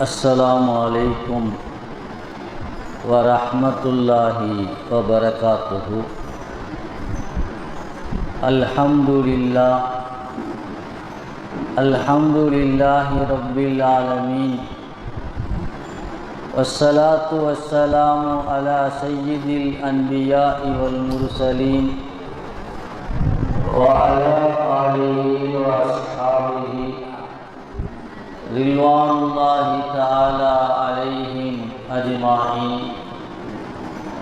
अस्सलामुअलैकुम वरहमतुल्लाहि वबरकातुहु। अल्हम्दुलिल्लाहि रब्बिल आलमीन वस्सलातु वस्सलामु अला सय्यिदिल अन्बियाइ वल मुरसलीन व अला आलिहि व अस्हाबिहि रिज़वानुल्लाहि तआला अलैहिम अजमाईन।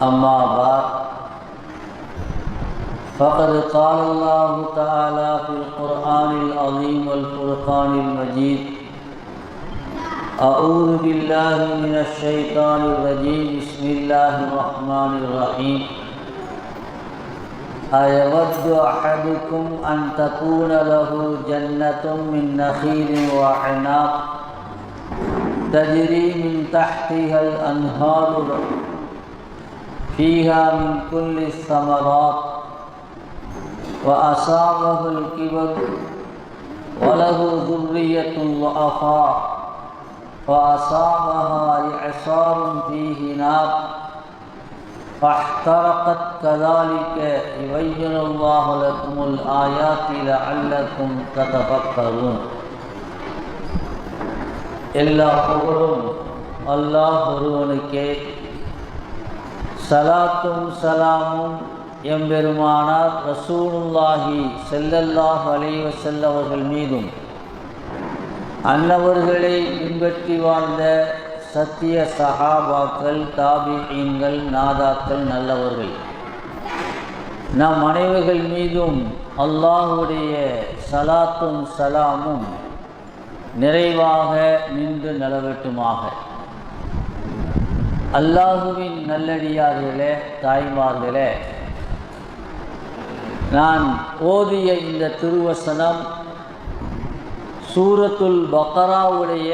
अम्मा बाद फ़क़द क़ाल अल्लाहु तआला फ़िल क़ुरआनिल अज़ीम वल फ़ुरक़ानिल मजीद। अऊज़ु बिल्लाहि मिनश शैतानिर रजीम। बिस्मिल्लाहिर रहमानिर रहीम। अयवद्दु अहदुकुम अन तकून लहू जन्नतुम मिन नखीलिन व अनाब तजरी मिन तहतिहल अन्हार फीहा मिन कुल्लि समरात व असाबहुल किबर व लहू ज़ुर्रिय्यतुन ज़ुअफ़ा व असाबहा इअसारुन फीहि नार फ़ाहतरक़त कज़ालिक युबय्यिनुल्लाहु लकुमुल आयाति लअल्लकुम ततफ़क्करून। எல்லா புகழும் அல்லாஹ் ஒருவனுக்கே. சலாத்தும் சலாமும் எம்பெருமானார் ரசூலுல்லாஹி ஸல்லல்லாஹு அலைஹி வஸல்லம் அவர்கள் மீதும் அன்னவர்களை பின்பற்றி வாழ்ந்த சத்திய சஹாபாக்கள், தாபிஈன்கள், நாதாக்கள், நல்லவர்கள் நம் அனைவர்கள் மீதும் அல்லாஹுடைய சலாத்தும் சலாமும் நிறைவாக நின்று நிலவட்டுமாக. அல்லாஹுவின் நல்லடியார்களே, தாய்மார்களே, நான் ஓதிய இந்த திருவசனம் சூரத்துல் பக்ராவுடைய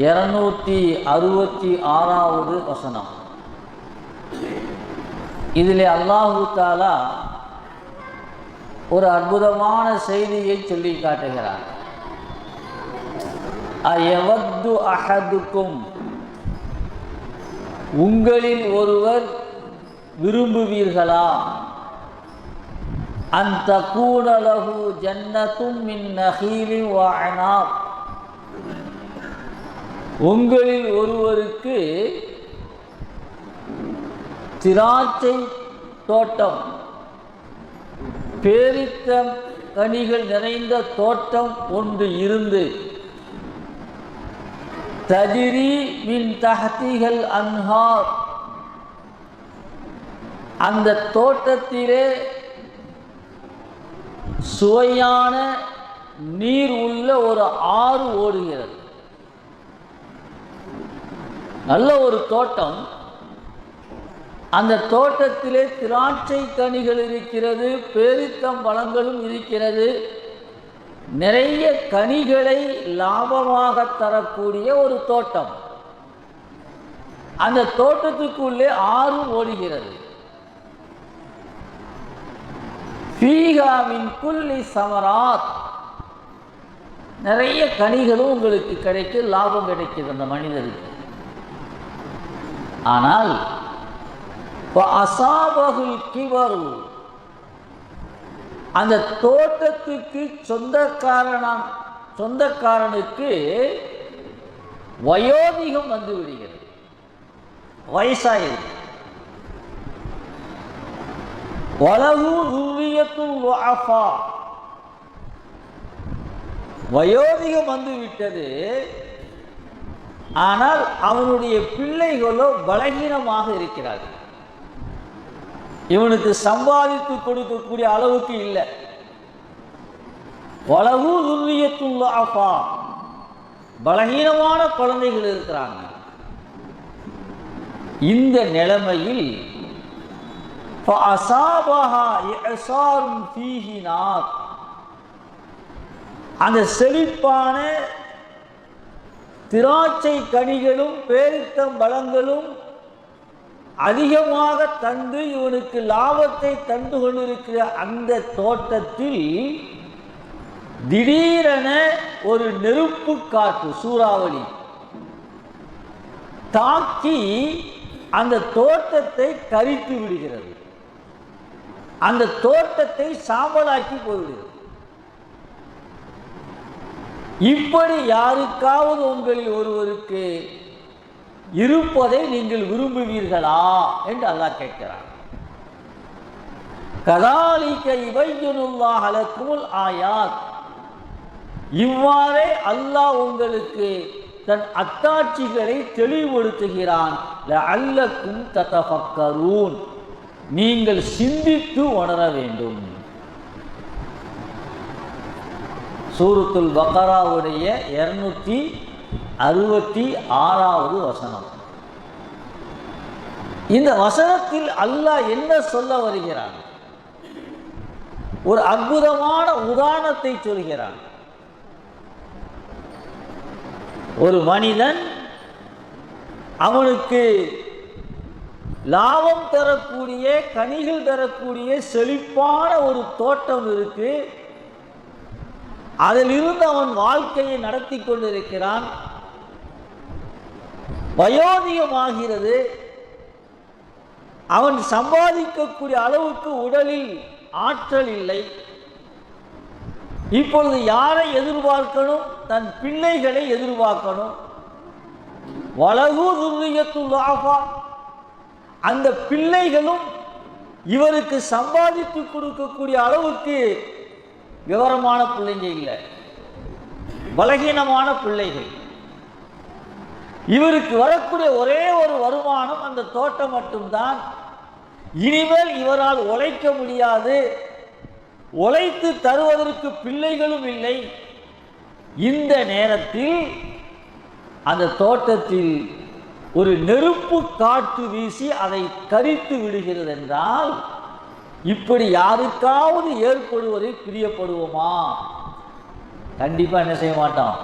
266வது வசனம். இதிலே அல்லாஹு தஆலா ஒரு அற்புதமான செய்தியை சொல்லி காட்டுகிறார். அயவத்து அஹதுக்கும், உங்களில் ஒருவர் விரும்புவீர்களா, அன் தகூன லஹு ஜன்னத்தும் மின் நஹீலின் வ அனாப், உங்களில் ஒருவருக்கு திராட்சை தோட்டம், பேரித்த கனிகள் நிறைந்த தோட்டம் ஒன்று இருந்து தஜ்ரி மின் தஹ்திஹல் அன்ஹார், அந்த தோட்டத்திலே சுவையான நீர் உள்ள ஒரு ஆறு ஓடுகிறது. நல்ல ஒரு தோட்டம், அந்த தோட்டத்திலே திராட்சை கனிகள் இருக்கிறது, பேரித்தம் பழங்களும் இருக்கிறது, நிறைய கனிகளை லாபமாக தரக்கூடிய ஒரு தோட்டம். அந்த தோட்டத்துக்குள்ளே ஆறு ஓடுகிறது. ஃபீஹா மின் குல்லி சமராத், நிறைய கனிகளும் உங்களுக்கு கிடைக்கும், லாபம் கிடைக்குது அந்த மனிதருக்கு. ஆனால் அசாபகுல் கிபரு, அந்த தோட்டத்துக்கு சொந்தக்காரனுக்கு வயோதிகம் வந்து விடுகிறது, வயசாயிருக்கு. வலஹு ஸுர்ரிய்யத்துன் லுஅஃபா, வயோதிகம் வந்து விட்டது, ஆனால் அவனுடைய பிள்ளைகளோ பலகீனமாக இருக்கிறார்கள். இவனுக்கு சம்பாதித்து கொடுக்கக்கூடிய அளவுக்கு இல்லை. வலஹு ஸுர்ரிய்யத்துன் லுஅஃபா, பலகீனமான குழந்தைகள் இருக்கிறாங்க. இந்த நிலைமையில் ஃபஅஸாபஹா இஅஸாருன் ஃபீஹி நார், அந்த செழிப்பான திராட்சை கனிகளும் பேரித்தம் பழங்களும் அதிகமாக தந்து இவனுக்கு லாபத்தை தந்து கொண்டிருக்கிற அந்த தோட்டத்தில் திடீரென ஒரு நெருப்பு காற்று சூறாவளி தாக்கி அந்த தோட்டத்தை கரித்து விடுகிறது, அந்த தோட்டத்தை சாம்பலாக்கி போய்விடுகிறது. இப்படி யாருக்காவது உங்களில் ஒருவருக்கு இருப்பதை நீங்கள் விரும்புவீர்களா என்று அல்லாஹ் கேட்கிறார். கதாலிக யுபய்யினுல்லாஹு லக்குமுல் ஆயாத், இவ்வாறே அல்லாஹ் உங்களுக்கு தன் அத்தாட்சிகளை தெளிவுபடுத்துகிறான். லஅல்லக்கும் ததஃபக்கரூன், நீங்கள் சிந்தித்து உணர வேண்டும். சூரத்துல் பக்ராவுடைய 266வது வசனம். இந்த வசனத்தில் அல்லாஹ் என்ன சொல்ல வருகிறான்? ஒரு அற்புதமான உதாரணத்தை சொல்கிறான். ஒரு மனிதன், அவனுக்கு லாபம் தரக்கூடிய, கனிகள் தரக்கூடிய செழிப்பான ஒரு தோட்டம் இருக்கு. அதிலிருந்து அவன் வாழ்க்கையை நடத்தி கொண்டிருக்கிறான். வயோதிகமாகிறது. அவன் சம்பாதிக்கக்கூடிய அளவுக்கு உடலில் ஆற்றல் இல்லை. இப்பொழுது யாரை எதிர்பார்க்கணும்? தன் பிள்ளைகளை எதிர்பார்க்கணும். வலகு துர்ரியத்துல்லாஹா, அந்த பிள்ளைகளும் இவருக்கு சம்பாதித்து கொடுக்கக்கூடிய அளவுக்கு விவரமான பிள்ளைங்க இல்லை, பலகீனமான பிள்ளைகள். இவருக்கு வரக்கூடிய ஒரே ஒரு வருமானம் அந்த தோட்டம் மட்டும்தான். இனிமேல் இவரால் உழைக்க முடியாது, உழைத்து தருவதற்கு பிள்ளைகளும் இல்லை. இந்த நேரத்தில் அந்த தோட்டத்தில் ஒரு நெருப்பு காற்று வீசி அதை கரித்து விடுகிறது என்றால், இப்படி யாருக்காவது ஏற்படுவதை பிரியப்படுவோமா? கண்டிப்பா என்ன செய்ய மாட்டோம்,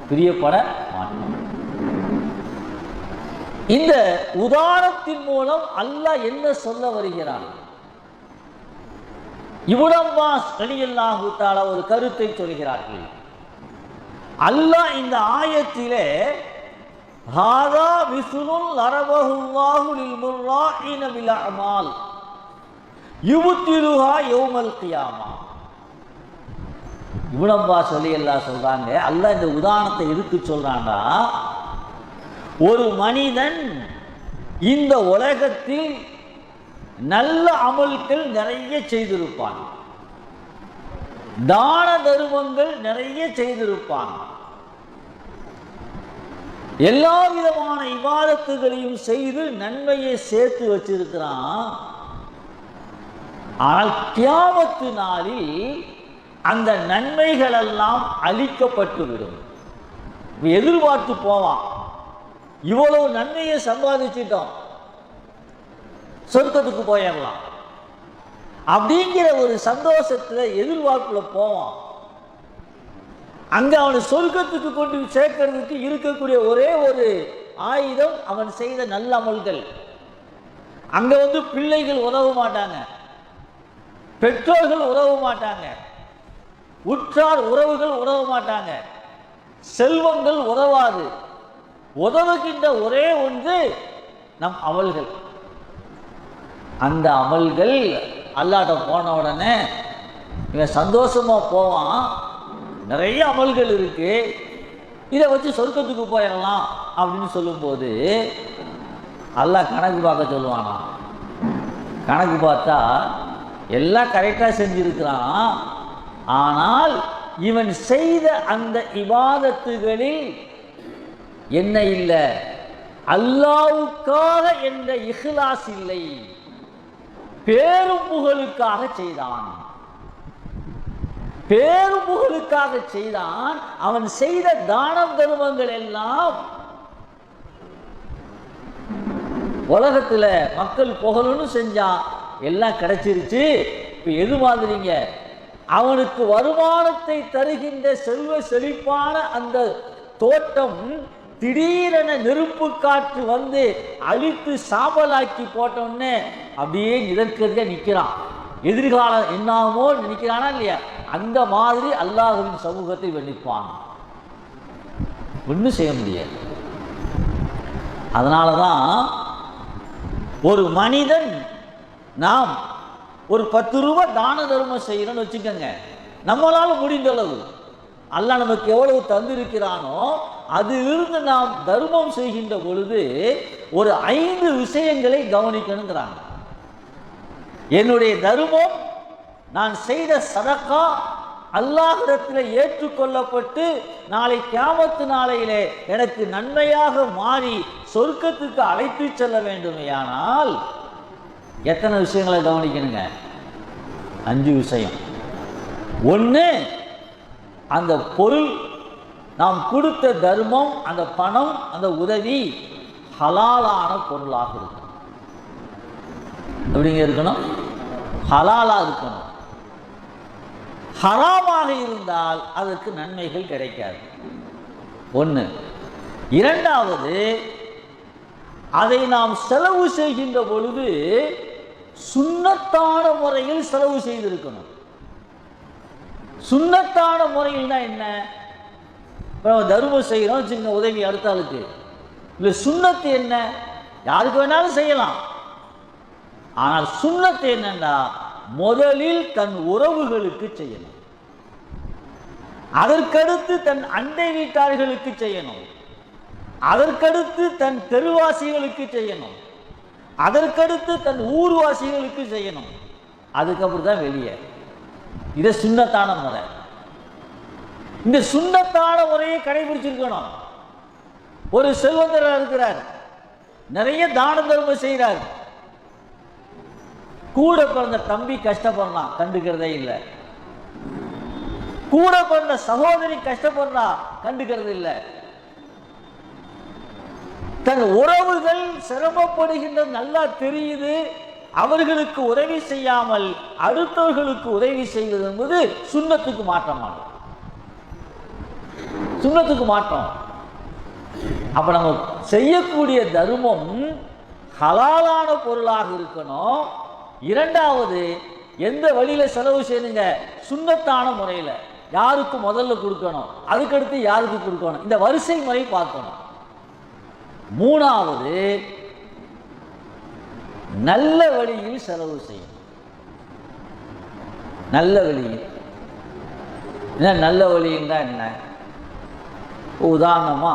பிரியப்பட மாட்டோம். இந்த உதாரணத்தின் மூலம் அல்லாஹ் என்ன சொல்ல வருகிறான்? இப்னு அப்பாஸ் ரலியல்லாஹு தஆலா ஒரு கருத்தை சொல்கிறார்கள். அல்லாஹ் இந்த ஆயத்திலே ஹாதா மிஸ்லுல் லரபஹுல்லாஹு லில் முர்ராஇன பில் அமால் யுப்திலுஹா யௌமல் கியாமா. இப்னு அப்பாஸ் ரலியல்லாஹு சொல்றாங்க, அல்லாஹ் இந்த உதாரணத்தை எதுக்கு சொல்றான்னா, ஒரு மனிதன் இந்த உலகத்தில் நல்ல அமல்கள் நிறைய செய்திருப்பான், தான தர்மங்கள் நிறைய செய்திருப்பான், எல்லா விதமான இபாதத்துகளையும் செய்து நன்மையை சேர்த்து வச்சிருக்கிறான். ஆனால் கியாமத்து நாளில் அந்த நன்மைகள் எல்லாம் அழிக்கப்பட்டுவிடும். எதிர்பார்த்து போவான், இவ்வளவு நன்மையை சம்பாதிச்சிட்டோம், சொர்க்கத்துக்கு போயிடலாம் அப்படிங்கிற ஒரு சந்தோஷத்துல எதிர்பார்ப்புல போவான். அங்க அவனை சொர்க்கத்துக்கு கொண்டு சேர்க்கிறதுக்கு இருக்கக்கூடிய ஒரே ஒரு ஆயுதம் அவன் செய்த நல்ல அமல்கள். அங்க பிள்ளைகள் உதவ மாட்டாங்க, பெற்றோர்கள் உதவ மாட்டாங்க, உற்றார் உறவுகள் உதவ மாட்டாங்க, செல்வங்கள் உதவாது. உதவுகின்ற ஒரே ஒன்று நம் அமல்கள். அந்த அமல்கள் அல்லாஹ்ட்ட போன உடனே இவன் சந்தோஷமா போவான். நிறைய அமல்கள் இருக்கு, இதை வச்சு சொர்க்கத்துக்கு போயிடலாம் அப்படின்னு சொல்லும்போது அல்லாஹ் கணக்கு பார்க்க சொல்லுவானா. கணக்கு பார்த்தா எல்லாம் கரெக்டாக செஞ்சிருக்கிறான், ஆனால் இவன் செய்த அந்த இபாதத்துகளில் என்ன இல்லை, அல்லாஹ்வுக்காக என்ற இஹ்லாஸ் இல்லை, பேரும் புகழுக்காக செய்தான், பேரும் புகழுக்காக செய்தான். அவன் செய்த தான தர்மங்கள் எல்லாம் உலகத்துல மக்கள் புகழுன்னு செஞ்சான், எல்லாம் கிடைச்சிருச்சு. இப்ப எது மாதிரிங்க, அவனுக்கு வருமானத்தை தருகின்ற செல்வ செழிப்பான அந்த தோட்டம் திடீரென நெருப்பு காற்று வந்து அழித்து சாம்பலாக்கி போட்டோன்னு அப்படியே நிற்கிறான். எதிர்காலம் என்னாமோ நினைக்கிறானா இல்லையா, அந்த மாதிரி அல்லாஹ்வின் சமூகத்தை நிற்பான், ஒன்றும் செய்ய முடியாது. அதனால தான் ஒரு மனிதன் நாம் ஒரு 10 ரூபாய் தான தர்மம் செய்யணும்னு வச்சுக்கோங்க, நம்மளால் முடிந்த அளவு அல்லாஹ் நமக்கு எவ்வளவு தந்திருக்கிறானோ அதிலிருந்து நாம் தர்மம் செய்கின்ற பொழுது ஒரு 5 விஷயங்களை கவனிக்கணுங்கிறாங்க. என்னுடைய தர்மம், நான் செய்த சதக்கா அல்லாஹ்விடத்தில் ஏற்றுக்கொள்ளப்பட்டு நாளை கியாமத்து நாளையிலே எனக்கு நன்மையாக மாறி சொர்க்கத்துக்கு அழைத்து செல்ல வேண்டுமேயானால் எத்தனை விஷயங்களை கவனிக்கணுங்க? 5 விஷயம். ஒன்று, அந்த பொருள், நாம் கொடுத்த தர்மம், அந்த பணம், அந்த உதவி ஹலாலான பொருளாக இருக்கணும். எப்படிங்க இருக்கணும்? ஹலாலாக இருக்கணும். ஹராமாக இருந்தால் அதற்கு நன்மைகள் கிடைக்காது. ஒன்று. இரண்டாவது, அதை நாம் செலவு செய்கின்ற பொழுது சுன்னத்தான முறையில் செலவு செய்திருக்கணும். சுன்னத்தான முறையில் என்ன? தர்மம் செய்யறோம் சின்ன உதவி அடுத்தாளுக்கு, இல்லை சுன்னத்து என்ன? யாருக்கு வேணாலும் செய்யலாம். ஆனால் சுன்னத்து என்னன்னா, முதலில் தன் உறவுகளுக்கு செய்யணும், அதற்கடுத்து தன் அண்டை வீட்டார்களுக்கு செய்யணும், அதற்கடுத்து தன் தெருவாசிகளுக்கு செய்யணும், அதற்கடுத்து தன் ஊர்வாசிகளுக்கு செய்யணும், அதுக்கப்புறம் தான் வெளியே. இது சுன்னத்தான முறை. இந்த சுன்னத்தான முறையை கடைபிடிச்சிருக்கணும். ஒரு செல்வந்தராக இருக்கிறார், நிறைய தான தர்மம் செய்கிறார், கூட பிறந்த தம்பி கஷ்டப்படுறான், கண்டுக்கிறதே இல்லை. கூட பிறந்த சகோதரி கஷ்டப்படுறா, கண்டுக்கிறது இல்லை. தன் உறவுகள் சிரமப்படுகின்ற நல்லா தெரியுது, அவர்களுக்கு உதவி செய்யாமல் அடுத்தவர்களுக்கு உதவி செய்வது என்பது சுன்னத்துக்கு மாற்றமாகும். சுன்னத்துக்கு மாற்றம். அப்ப நம்ம செய்யக்கூடிய தர்மம் ஹலாலான பொருளாக இருக்கணும். இரண்டாவது, எந்த வழியில செலவு செய்யணுங்க? சுன்னத்தான முறையில். யாருக்கு முதல்ல கொடுக்கணும், அதுக்கடுத்து யாருக்கு கொடுக்கணும், இந்த வரிசை முறை பார்க்கணும். மூணாவது, நல்ல வழியில் செலவு செய்யணும். நல்ல வழியில் என்ன? நல்ல வழியில் தான் என்ன? உதாரணமா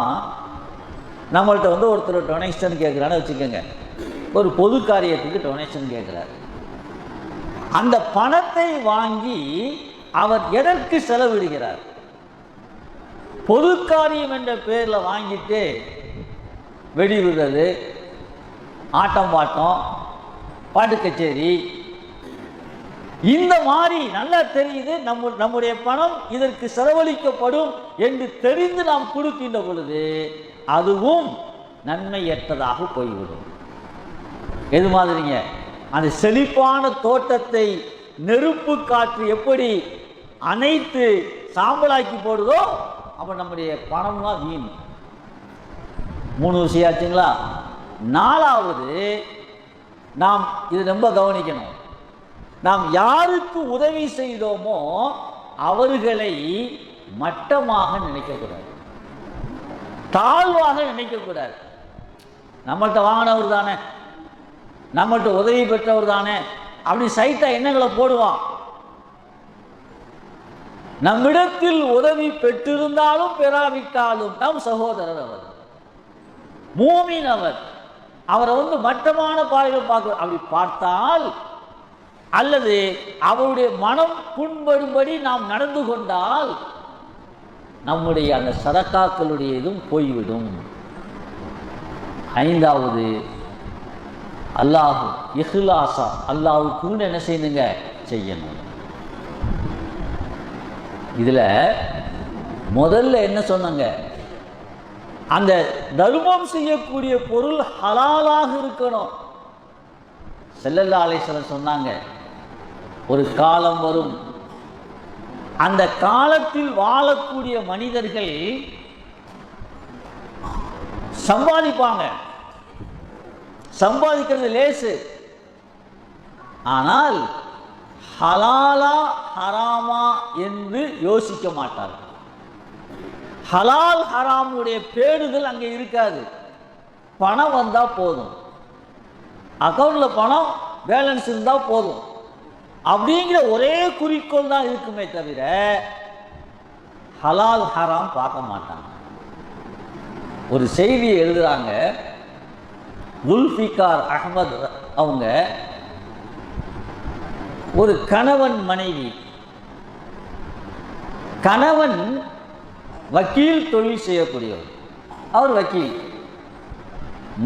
நம்மள்கிட்ட ஒருத்தர் டொனேஷன் கேட்குறான்னு வச்சுக்கோங்க. ஒரு பொது காரியத்துக்கு டொனேஷன் கேட்குறாரு. அந்த பணத்தை வாங்கி அவர் எதற்கு செலவிடுகிறார்? பொது காரியம் என்ற பேரில் வாங்கிட்டு வெடி விடுறது, ஆட்டம் பாட்டம், பாட்டு கச்சேரி, இந்த மாதிரி நல்லா தெரியுது நம்முடைய பணம் இதற்கு செலவழிக்கப்படும் என்று தெரிந்து நாம் கொடுக்கின்ற பொழுது அதுவும் நன்மையற்றதாக போய்விடும். எது மாதிரிங்க? அந்த செழிப்பான தோட்டத்தை நெருப்பு காற்று எப்படி அனைத்து சாம்பலாக்கி போடுதோ அப்ப நம்முடைய பணம்லாம் வீண். 3 விஷயம் ஆச்சுங்களா? நாலாவது, நாம் இது ரொம்ப கவனிக்கணும். நாம் யாருக்கு உதவி செய்தோமோ அவர்களை மட்டமாக நினைக்கக்கூடாது, தாழ்வாக நினைக்கக்கூடாது. நம்மள்கிட்ட வாங்கினவர் தானே, நம்மள்கிட்ட உதவி பெற்றவர் தானே அப்படி சைட்டா எண்ணங்களை போடுவான். நம்மிடத்தில் உதவி பெற்றிருந்தாலும் பெறாவிட்டாலும் நம் சகோதரர் அவர், மூமின் அவர். அவரை மட்டமான பார்வையில் பார்க்க, அப்படி பார்த்தால் அல்லது அவருடைய மனம் புண்படும்படி நாம் நடந்து கொண்டால் நம்முடைய அந்த சதக்காக்களுடைய இதுவும் போய்விடும். ஐந்தாவது, அல்லாஹ் இஹ்லாஸா அல்லாஹ்வுக்கு என்ன செய்யணுங்க? செய்யணும். இதுல முதல்ல என்ன சொன்னாங்க? அந்த தர்மம் செய்யக்கூடிய பொருள் ஹலாலாக இருக்கணும். ஸல்லல்லாஹு அலைஹி வஸல்லம் சொன்னாங்க, ஒரு காலம் வரும், அந்த காலத்தில் வாழக்கூடிய மனிதர்கள் சம்பாதிப்பாங்க, சம்பாதிக்கிறது லேசு, ஆனால் ஹலாலா ஹராமா என்று யோசிக்க மாட்டார்கள். ஹலால் ஹராமுடைய பேடுதல் அங்கே இருக்காது. பணம் வந்தால் போதும், அக்கௌண்ட்டில் பணம் பேலன்ஸ் இருந்தால் போதும் அப்படிங்கிற ஒரே குறிக்கோள் தான் இருக்குமே தவிர ஹலால் ஹராம் பார்க்க மாட்டாங்க. ஒரு செய்தியை எழுதுகிறாங்க குல்ஃபிகார் அஹமது அவங்க. ஒரு கணவன் மனைவி, கணவன் வக்கீல் தொழில் செய்யக்கூடியவர், அவர் வக்கீல்,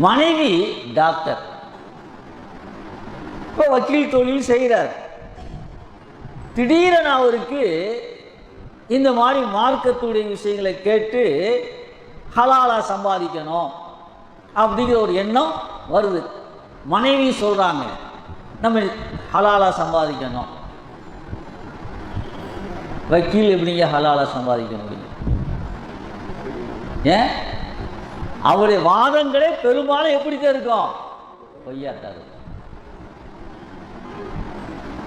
மனைவி டாக்டர். இப்போ வக்கீல் தொழில் செய்கிறார். திடீரென அவருக்கு இந்த மாதிரி மார்க்கத்துடைய விஷயங்களை கேட்டு ஹலாலா சம்பாதிக்கணும் அப்படிங்கிற ஒரு எண்ணம் வருது. மனைவி சொல்கிறாங்க நம்ம ஹலாலா சம்பாதிக்கணும். வக்கீல் எப்படிங்க ஹலாலா சம்பாதிக்க முடியும்? ஏன்? அவருடைய வாதங்களே பெரும்பாலும் எப்படித்தான் இருக்கும்? பொய்யாத்தான் இருக்கும்.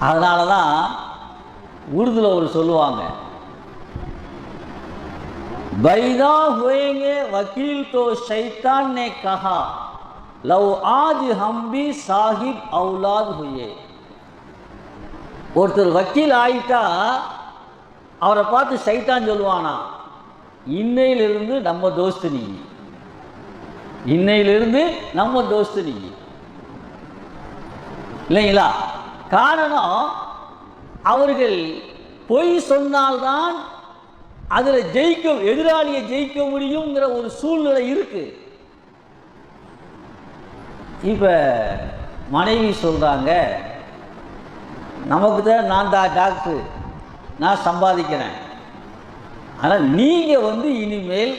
அதனால தான் உருதுல ஒரு சொல்லுவாங்க, बैदा हुएंगे वकील तो शैतान ने कहा लव आज हम भी साहिब औलाद हुए. ஒருத்தர் வக்கீல் ஆயிட்டா அவரை பார்த்து சைத்தான் சொல்லுவானா, இன்னையிலிருந்து நம்ம தோஸ்து நீ, இன்னையிலிருந்து நம்ம தோஸ்து நீ. இல்லைங்களா? காரணம், அவர்கள் பொய் சொன்னால்தான் அதில் எதிராளியை ஜெயிக்க முடியுங்கிற ஒரு சூழ்நிலை இருக்கு. இப்போ மனைவி சொல்கிறாங்க, நமக்கு தான் நான் தான் டாக்டர், நான் சம்பாதிக்கிறேன், ஆனால் நீங்கள் இனிமேல்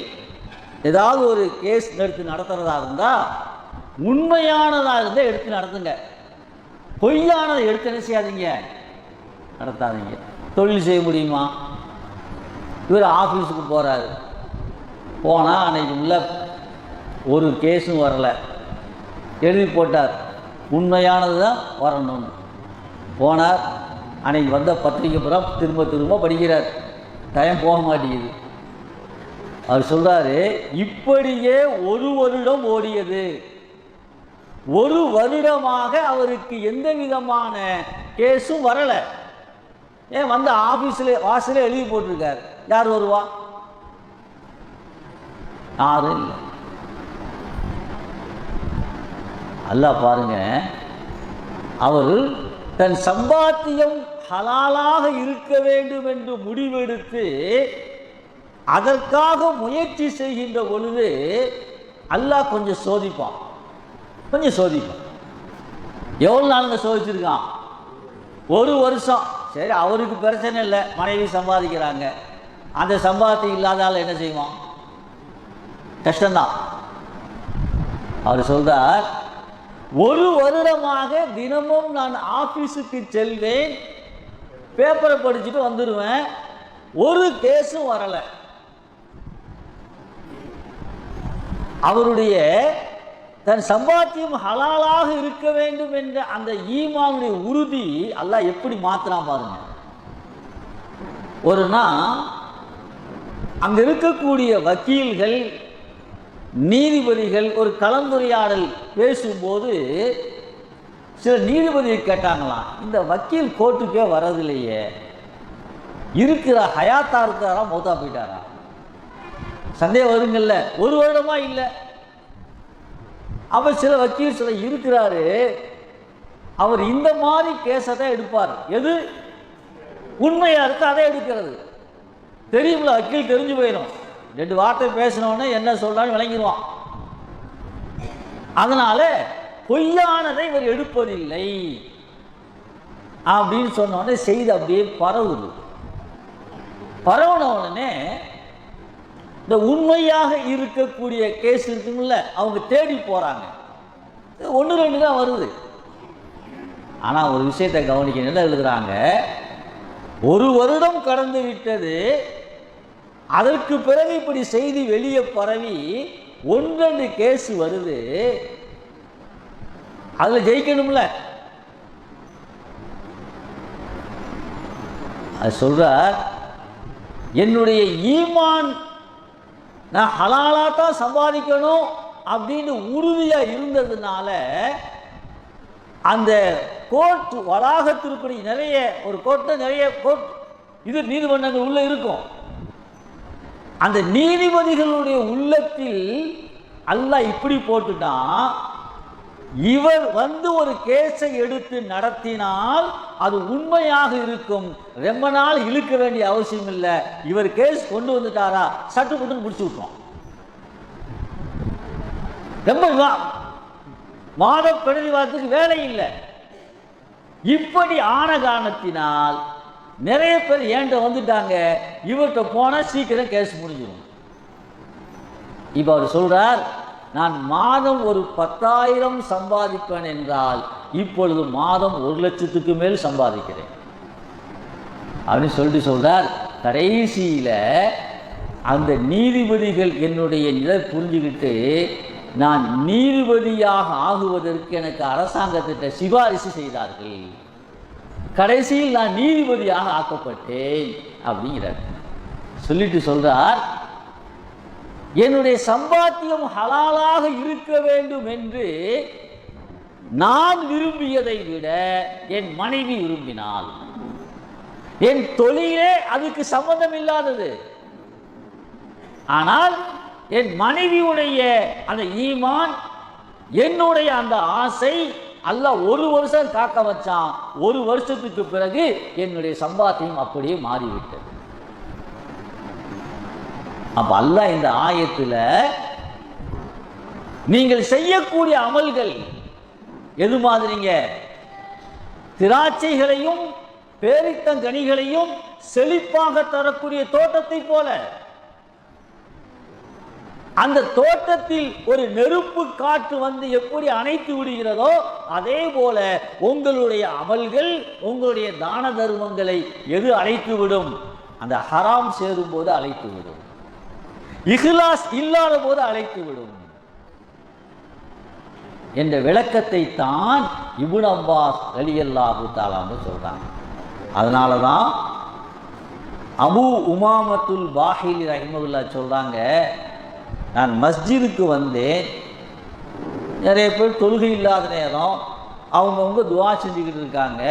ஏதாவது ஒரு கேஸ் எடுத்து நடத்துகிறதா இருந்தால் உண்மையானதாக இருந்தால் எடுத்து நடத்துங்க, பொய்யானதை எடுத்து என்ன செய்யாதீங்க, நடத்தாதீங்க. தொழில் செய்ய முடியுமா? இவர் ஆஃபீஸுக்கு போகிறாரு, போனால் அன்றைக்கி உள்ள ஒரு கேஸும் வரலை, எழுதி போட்டார் உண்மையானது தான் வரணும்னு. போனார், அன்றைக்கி வந்த பத்திரிக்கை புறம் திரும்ப திரும்ப படிக்கிறார், டைம் போக மாட்டேங்குது. அவர் சொல்கிறாரு, இப்படியே ஒரு வருடம் ஓடியது, ஒரு வருடமாக அவருக்கு எந்த விதமான கேஸும் வரலை. ஏன்? வந்து ஆஃபீஸில் வாசலே எழுதி போட்டிருக்கார், யார் வருவா? யாரும் இல்லை. அல்லாஹ் பாருங்க, அவர் தன் சம்பாத்தியம் ஹலாலாக இருக்க வேண்டும் என்று முடிவெடுத்து அதற்காக முயற்சி செய்கின்ற பொழுது அல்லாஹ் கொஞ்சம் சோதிப்பான், கொஞ்சம் சோதிப்பான். எவ்வளோ நாளுங்க சோதிச்சிருக்கான்? ஒரு வருஷம். சரி, அவருக்கு பிரச்சனை இல்லை, மனைவி சம்பாதிக்கிறாங்க, அந்த சம்பாத்தியம் இல்லாதால என்ன செய்வான்? கஷ்டம்தான். அவர் சொல்றார், ஒரு வருடமாக தினமும் நான் ஆஃபீஸுக்கு செல்வேன், பேப்பரை படிச்சுட்டு வந்துடுவேன், ஒரு கேஸும் வரலை. அவருடைய தன் சம்பாத்தியம் ஹலாலாக இருக்க வேண்டும் என்ற அந்த ஈமானுடைய உறுதி அல்லாஹ் எப்படி மாத்திரான் பாருங்க. ஒரு நாள் அங்க இருக்கக்கூடிய வக்கீல்கள், நீதிபதிகள் ஒரு கலந்துரையாடல் பேசும்போது சில நீதிபதிகள் கேட்டாங்களாம், இந்த வக்கீல் கோர்ட்டுக்கே வரதில்லையே, இருக்கிற ஹயாத்தா இருக்கிறாரா மௌத்தா போயிட்டாரா? சந்தேகம் வருங்கல்ல. ஒரு வருடமா இல்லை. அப்போ சில வக்கீல் சில இருக்கிறாரு, அவர் இந்த மாதிரி கேஸை தான் எடுப்பார், எது உண்மையாக இருக்கு அதை எடுக்கிறது. தெரியுமில்ல, வக்கீல் தெரிஞ்சு போயிடும், ரெண்டு வார்த்தை பேசினோடனே என்ன சொல்றான்னு விளங்கிடுவான். அதனால பொய்யானதை இவர் எடுப்பதில்லை அப்படின்னு சொன்னோடனே செய்தி அப்படியே பரவுது. பரவுன உடனே இந்த உண்மையாக இருக்கக்கூடிய கேஸ் இருக்குங்கள, அவங்க தேடி போறாங்க. ஒன்று ரெண்டு தான் வருது. ஆனால் ஒரு விஷயத்தை கவனிக்க, என்ன எழுதுறாங்க, ஒரு வருடம் கடந்து விட்டது, அதற்கு பிறகு இப்படி செய்தி வெளியே பரவி ஒன்று ரெண்டு கேஸ் வருது, அதில் ஜெயிக்கணும்ல. அது சொல்றார், என்னுடைய ஈமான் நான் ஹலாலா தான் சம்பாதிக்கணும் அப்படின்னு உறுதியா இருந்ததுனால அந்த கோர்ட் வளாகத்திற்கு நிறைய ஒரு கோர்ட்டில் நிறைய கோர்ட் இது நீதிமன்றங்கள் உள்ள இருக்கும். அந்த நீதிபதிகளுடைய உள்ளத்தில் அல்லாஹ் இப்படி போட்டுட்டான், இவர் வந்து ஒரு கேஸை எடுத்து நடத்தினால் அது உண்மையாக இருக்கும், ரொம்ப நாள் இழுக்க வேண்டிய அவசியம் இல்லை, இவர் கேஸ் கொண்டு வந்துட்டாரா சட்டு போட்டு முடிச்சு விட்டோம். ரொம்ப வாத பிரதிவாதத்துக்கு வேலை இல்லை. இப்படி ஆன காரணத்தினால் நிறைய பேர் ஏண்ட வந்துட்டாங்க, இவர்கிட்ட போனால் சீக்கிரம் கேஸ் முடிஞ்சிடும். இப்போ அவர் சொல்றார், நான் மாதம் ஒரு 10,000 சம்பாதிப்பேன் என்றால் இப்பொழுது மாதம் 1,00,000க்கு மேல் சம்பாதிக்கிறேன் அப்படின்னு சொல்லிட்டு சொல்றார். கடைசியில் அந்த நீதிபதிகள் என்னுடைய நிலை புரிஞ்சுக்கிட்டு நான் நீதிபதியாக ஆகுவதற்கு எனக்கு அரசாங்கத்திட்ட சிபாரிசு செய்தார்கள். கடைசியில் நான் நீதிபதியாக ஆக்கப்பட்டேன் அப்படிங்கிறார். சொல்லிட்டு சொல்றார், என்னுடைய சம்பாத்தியம் ஹலாலாக இருக்க வேண்டும் என்று நான் விரும்பியதை விட என் மனைவி விரும்பினாள். என் தொழிலே அதுக்கு சம்பந்தம் இல்லாதது. ஆனால் என் மனைவியுடைய அந்த ஈமான், என்னுடைய அந்த ஆசை அல்லாஹ் 1 வருஷம் காக்க வச்சான். 1 வருஷத்துக்கு பிறகு என்னுடைய சம்பாத்தியம் அப்படியே மாறிவிட்டது. அப்ப அல்லாஹ் இந்த ஆயத்துல நீங்கள் செய்யக்கூடிய அமல்கள் எது மாதிரிங்க? திராட்சைகளையும் பேரித்தங்கனிகளையும் செழிப்பாக தரக்கூடிய தோட்டத்தை போல. அந்த தோட்டத்தில் ஒரு நெருப்பு காற்று வந்து எப்படி அணைத்து விடுகிறதோ அதே போல உங்களுடைய அமல்கள், உங்களுடைய தான தர்மங்களை எது அழைத்து விடும்? அந்த ஹராம் சேரும் போது அழைத்து விடும், இஹ்லாஸ் இல்லாத போது அழைத்து விடும் என்ற விளக்கத்தை தான் இப்னு அப்பாஸ் ரலியல்லாஹு தஆலா சொல்றாங்க. அதனால தான் அபு உமாமத்துல் பாஹிலி ரஹிமஹுல்லாஹ் சொல்றாங்க, நான் மஸ்ஜிதுக்கு வந்தேன், நிறைய பேர் தொழுகை இல்லாத நேரம் அவங்கவுங்க துவா செஞ்சுக்கிட்டு இருக்காங்க.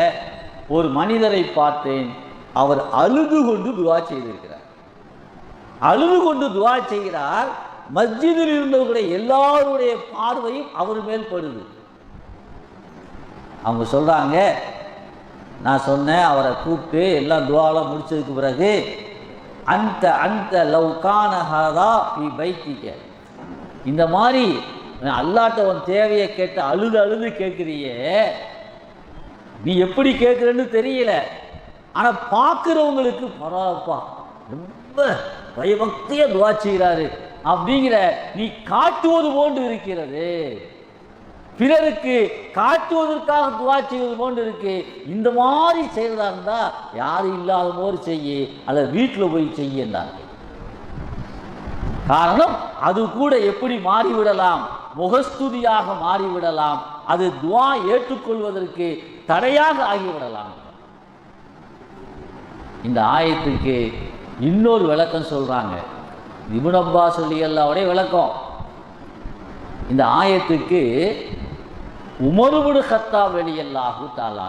ஒரு மனிதரை பார்த்தேன், அவர் அழுது கொண்டு துவா செய்திருக்கிறார். அழுது கொண்டு துவா செய்கிறார். மஸ்ஜிதில் இருந்தவர்களுடைய எல்லாருடைய பார்வையும் அவர் மேல் படுது. அவங்க சொல்றாங்க, நான் சொன்னேன், அவரை கூப்பிட்டு எல்லாம் துவாலாம் முடிச்சதுக்கு பிறகு, அந்த அந்த லவ்கான ஹதா ஃபீ பைத்திக, இந்த மாதிரி அல்லாஹ்ட்ட உன் தேவையை கேட்டு அழுது அழுது கேட்குறியே, நீ எப்படி கேட்குறன்னு தெரியல, ஆனால் பார்க்குறவங்களுக்கு பரவாயில்லப்பா ரொம்ப பயபக்தியாக துவா செய்கிறாரு அப்படிங்கிற நீ காட்டுவது போன்று இருக்கிறது, பிறருக்கு காட்டுவதற்காக துவா செய்வது போன்று இருக்கு. இந்த மாதிரி செய்யறதா இருந்தா யாரும் இல்லாத போது செய்ய, அல்லது வீட்டில் போய் செய்யண்டாங்க. காரணம் அது கூட எப்படி மாறிவிடலாம், முகஸ்துதியாக மாறிவிடலாம், அது துவா ஏற்றுக்கொள்வதற்கு தடையாக ஆகிவிடலாம். இந்த ஆயத்துக்கு இன்னொரு விளக்கம் சொல்றாங்க, இப்னு அப்பாஸ் ரலியல்லாஹு விளக்கம். இந்த ஆயத்துக்கு உமர் இப்னு கத்தாப் ரலியல்லாஹு தஆலா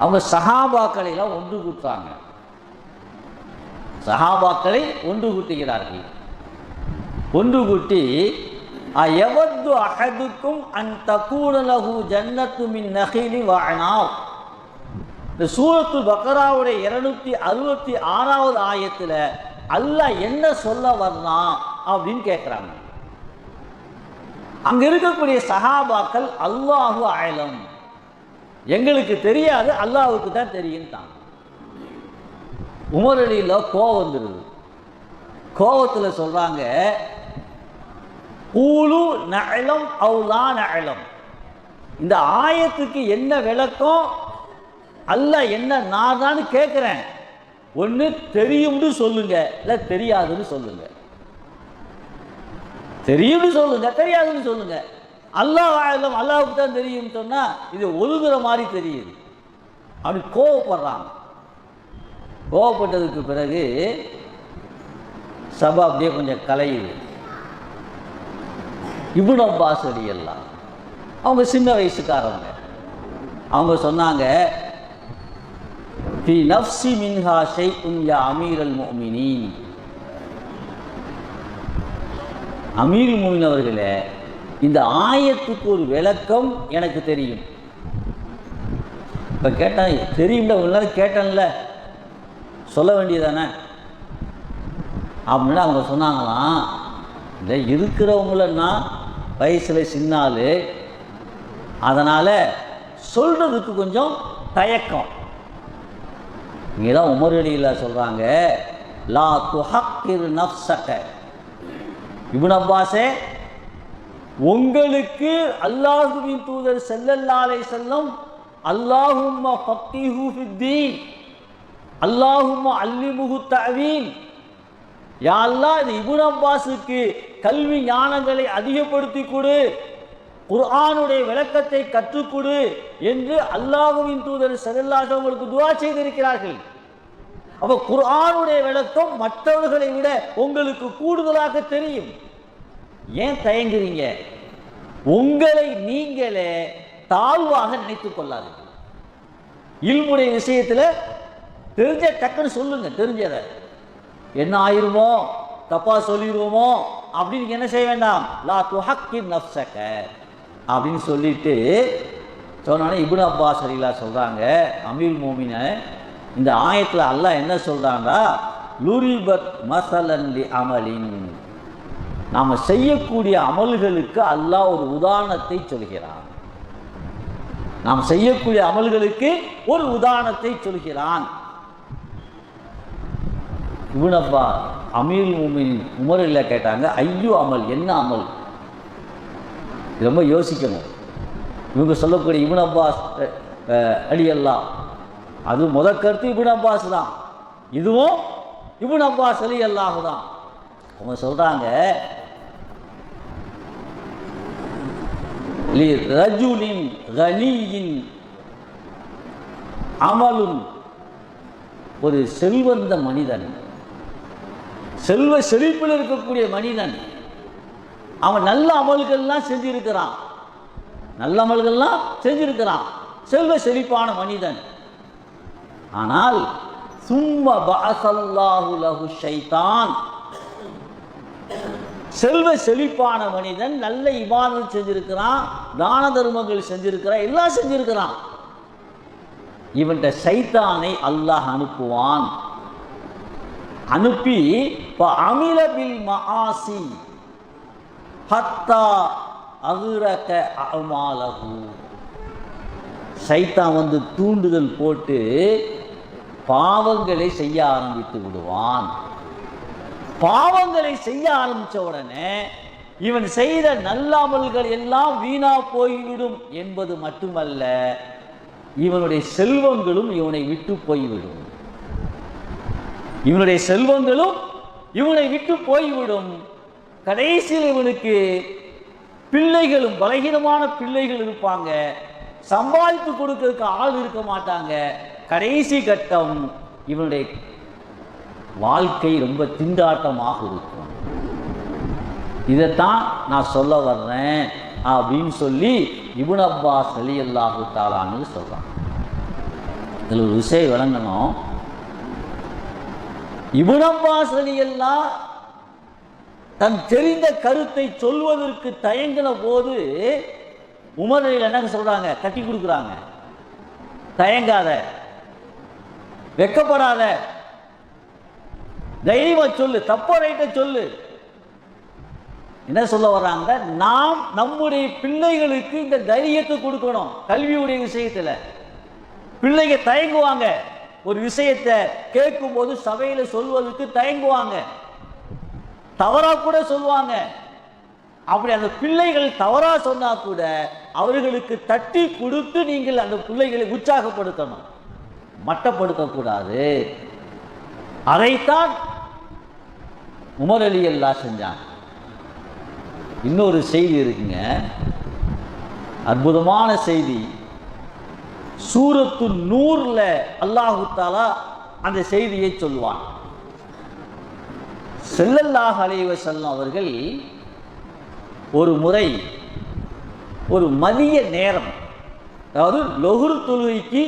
அவங்க சஹாபாக்களை எல்லாம் ஒன்று கூட்டுறாங்க. சஹாபாக்களை ஒன்று கூட்டுகிறார்கள். ஒன்று கூட்டி, அயவது அஹதுக்கும் அன் தகூன லஹு ஜன்னத்து மின் நஹீலி வ அனாப், இந்த சூரத்துல் பக்ராவுடைய 266வது ஆயத்தில் அல்லாஹ் என்ன சொல்ல வரலாம் அப்படின்னு கேட்குறாங்க. அங்க இருக்கக்கூடிய சஹாபாக்கள் அல்லாஹு அலம், எங்களுக்கு தெரியாது, அல்லாஹுக்கு தான் தெரியும். உமர் அலியில் கோவம் வந்துடுது. கோவத்தில் சொல்றாங்க, ஊலு நஅலம் அவு லா நஅலம், இந்த ஆயத்துக்கு என்ன விளக்கம், அல்லாஹ் என்ன நான் தான் கேட்குறேன், ஒன்று தெரியும்னு சொல்லுங்க, இல்லை தெரியாதுன்னு சொல்லுங்க. தெரியும்னு சொல்லுங்க, தெரியாதுன்னு சொல்லுங்க. அல்லாஹ் அல்லாஹ்வுக்கு தான் தெரியும் சொன்னா இது ஒழுங்குற மாதிரி தெரியுது. அப்படி கோவப்படுறாங்க. கோவப்பட்டதுக்கு பிறகு சபை அப்படியே கொஞ்சம் கலையுது. இப்னு அப்பாஸ் ரலியல்லாஹு அவங்க சின்ன வயசுக்காரங்க. அவங்க சொன்னாங்க, ஃபி நஃப்ஸி மின்ஹா ஷைஉன் யா அமீரல் முஃமினீன். அமீருல் முஃமினீன் அவர்களே, இந்த ஆயத்துக்கு ஒரு விளக்கம் எனக்கு தெரியும். இப்போ கேட்டேன், தெரியும்ல, ஒரு நாள் கேட்டேன்ல, சொல்ல வேண்டியதானே அப்படின்னு அவங்க சொன்னாங்களாம். இந்த இருக்கிறவங்களன்னா வயசில் சின்னாள், அதனால் சொல்கிறதுக்கு கொஞ்சம் தயக்கம். இங்கே தான் உமர் ரலியல்லாஹு சொல்கிறாங்க, லா துஹக்கிர் நஃப்ஸக. இப்னு அப்பாஸே, உங்களுக்கு அல்லாஹுவின் தூதர் ஸல்லல்லாஹு அலைஹி வஸல்லம் அல்லாஹும்ம ஃபக்ஹு ஃபித்தீன், அல்லாஹும்ம அல்லிமுஹு தஅவீல், யா அல்லாஹ் இந்த இப்னு அப்பாஸுக்கு கல்வி ஞானங்களை அதிகப்படுத்தி கொடு, குர்ஆனுடைய விளக்கத்தை கற்றுக்கொடு என்று அல்லாஹுவின் தூதர் ஸல்லல்லாஹு அலைஹி வஸல்லம் உங்களுக்கு துஆ செய்திருக்கிறார்கள். அப்போ குர்ஆனுடைய விளக்கம் மற்றவர்களை விட உங்களுக்கு கூடுதலாக தெரியும். ஏன் தயங்குறீங்க? உங்களை நீங்களே தாழ்வாக நினைத்துக் கொள்ளாதீர்கள். இல்முடைய விஷயத்தில் தெரிஞ்ச டக்குன்னு சொல்லுங்க. தெரிஞ்சதை என்ன ஆயிருமோ, தப்பா சொல்லிடுவோமோ அப்படின்னு என்ன செய்ய வேண்டாம். லா துஹக்கிர் நஃப்ஸக அப்படின்னு சொல்லிட்டு சொன்னோன்னே இப்னு அப்பாஸ் ரலியல்லாஹு சொல்கிறாங்க, அமீருல் முஃமினீன், இந்த ஆயத்தில் அல்லாஹ் என்ன சொல்கிறாங்கன்னா, லுரிபத் மஸலன் லி அமலின், நாம் செய்யக்கூடிய அமல்களுக்கு அல்லாஹ் ஒரு உதாரணத்தை சொல்கிறான். நாம் செய்யக்கூடிய அமல்களுக்கு ஒரு உதாரணத்தை சொல்கிறான். இப்னு அப்பாஸ் அமீருல் முஃமினீன் உமர் ரலியல்லாஹு கேட்டாங்க, ஐயோ அமல், என்ன அமல்? ரொம்ப யோசிக்கணும். இவங்க சொல்லக்கூடிய இப்னு அப்பாஸ் ரலியல்லாஹு, அது முதல் கருத்து இப்னு அப்பாஸ் தான், இதுவும் இப்னு அப்பாஸ் ரலியல்லாஹு தான். அவங்க சொல்கிறாங்க, லி ரஜுலின் கனியின் அமலுன், ஒரு செல்வந்த மனிதன், செல்வ செழிப்பில் இருக்கக்கூடிய மனிதன், அவன் நல்ல அமல்கள்லாம் செஞ்சிருக்கிறான், நல்ல அமல்கள்லாம் செஞ்சிருக்கிறான், செல்வ செழிப்பான மனிதன். ஆனால் சும்ம பஅஸல்லாஹு லஹு ஷைத்தான், செல்வ செழிப்பான மனிதன், நல்ல இபாதத் செஞ்சிருக்கிறான், தான தர்மங்கள் செஞ்சிருக்கிறான், எல்லாம் செஞ்சிருக்கிறான். இவன்கிட்ட ஷைத்தானை அல்லாஹ் அனுப்புவான். அனுப்பி அமில பில் மஆசி ஹத்தா அகுரக அமாலஹு, ஷைத்தான் வந்து தூண்டுதல் போட்டு பாவங்களை செய்ய ஆரம்பித்து விடுவான். பாவங்களை செய்ய ஆரம்பித்த உடனே இவன் செய்த நல்ல அமல்கள் எல்லாம் வீணா போய்விடும் என்பது மட்டுமல்ல, இவனுடைய செல்வங்களும் இவனை விட்டு போய்விடும். இவனுடைய செல்வங்களும் இவனை விட்டு போய்விடும். கடைசியில் இவனுக்கு பிள்ளைகளும், பலகீனமான பிள்ளைகள் இருப்பாங்க, சம்பாதித்து கொடுக்கறதுக்கு ஆள் இருக்க மாட்டாங்க. கடைசி கட்டம் இவனுடைய வாழ்க்கை ரொம்ப திண்டாட்டமாக இருக்கும். இதைத்தான் நான் சொல்ல வர்றேன் அப்படின்னு சொல்லி இப்னு அப்பாஸ் ரலியல்லாஹு தஆலான்னு சொல்கிறான். இதில் ஒரு விஷயம் விளங்கணும். இப்னு அப்பாஸ் ரலியல்லாஹு தன் தெரிந்த கருத்தை சொல்வதற்கு தயங்கின போது உமர் ரலியல்லாஹு என்ன சொல்கிறாங்க? கட்டி கொடுக்குறாங்க. தயங்காத, வெக்கப்படாத, தைரியமா சொல்லு, தப்ப ரைட்ட சொல்லு. என்ன சொல்ல வர்றாங்க? நாம் நம்முடைய பிள்ளைகளுக்கு இந்த தைரியத்தை கொடுக்கணும். கல்வியுடைய விஷயத்துல பிள்ளைங்க தயங்குவாங்க, ஒரு விஷயத்தை கேட்கும் போது சபையில சொல்வதற்கு தயங்குவாங்க, தவறா கூட சொல்லுவாங்க. அப்படி அந்த பிள்ளைகள் தவறா சொன்னா கூட அவர்களுக்கு தட்டி கொடுத்து நீங்கள் அந்த பிள்ளைகளை உற்சாகப்படுத்தணும், மட்டப்படுத்தக்கூடாது. அதைத்தான் உமர் ரலியல்லாஹு செஞ்சாங்க. இன்னொரு செய்தி இருக்குங்க, அற்புதமான செய்தி. சூரத்து நூர்ல அல்லாஹு தஆலா அந்த செய்தியை சொல்வான். ஸல்லல்லாஹு அலைஹி வஸல்லம் அவர்கள் ஒரு முறை ஒரு மதிய நேரம், அதாவது லொஹுர் தொழுகைக்கு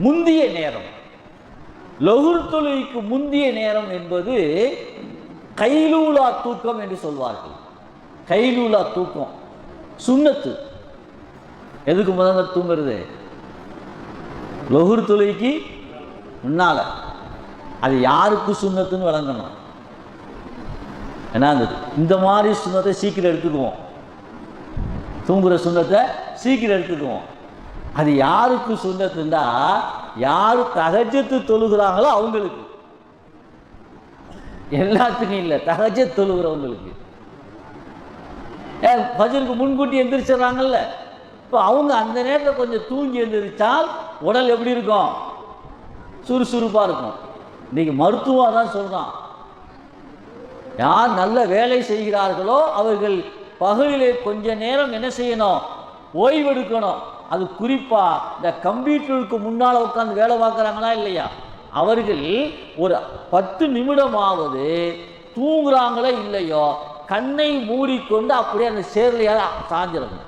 முந்திய நேரம், லொஹுர் தொழுகைக்கு முந்திய நேரம் என்பது கைலூலா தூக்கம் என்று சொல்வார்கள். கைலூலா தூக்கம் சுன்னத்து. எதுக்கு முதல்ல தூங்குறது? லொஹுர் தொழுகைக்கு முன்னால. அது யாருக்கு சுன்னத்துன்னு வழங்கணும். ஏன்னா இந்த மாதிரி சுண்ணத்தை சீக்கிரம் எடுத்துக்குவோம், தூங்குற சுண்ணத்தை சீக்கிரம் எடுத்துக்குவோம். அது யாருக்கு சுண்ணத்துண்டா, யாரு தஹஜ்ஜத் தொழுகிறாங்களோ அவங்களுக்கு. எல்லாத்துக்கும் இல்லை, தஹஜ்ஜத் தொழுகிறவங்களுக்கு. ஃபஜ்ருக்கு முன்கூட்டி எந்திரிச்சிடறாங்கல்ல, இப்போ அவங்க அந்த நேரத்தில் கொஞ்சம் தூங்கி எந்திரிச்சால் உடல் எப்படி இருக்கும்? சுறுசுறுப்பாக இருக்கும். இன்னைக்கு மருத்துவம் தான் சொல்கிறான், யார் நல்ல வேலை செய்கிறார்களோ அவர்கள் பகலிலே கொஞ்ச நேரம் என்ன செய்யணும்? ஓய்வெடுக்கணும். அது குறிப்பாக இந்த கம்ப்யூட்டருக்கு முன்னால் உட்காந்து வேலை பார்க்குறாங்களா இல்லையா, அவர்கள் ஒரு 10 நிமிடமாவது தூங்குறாங்களோ இல்லையோ கண்ணை மூடிக்கொண்டு அப்படியே அந்த சேர்லையால் சாஞ்சிடணும்.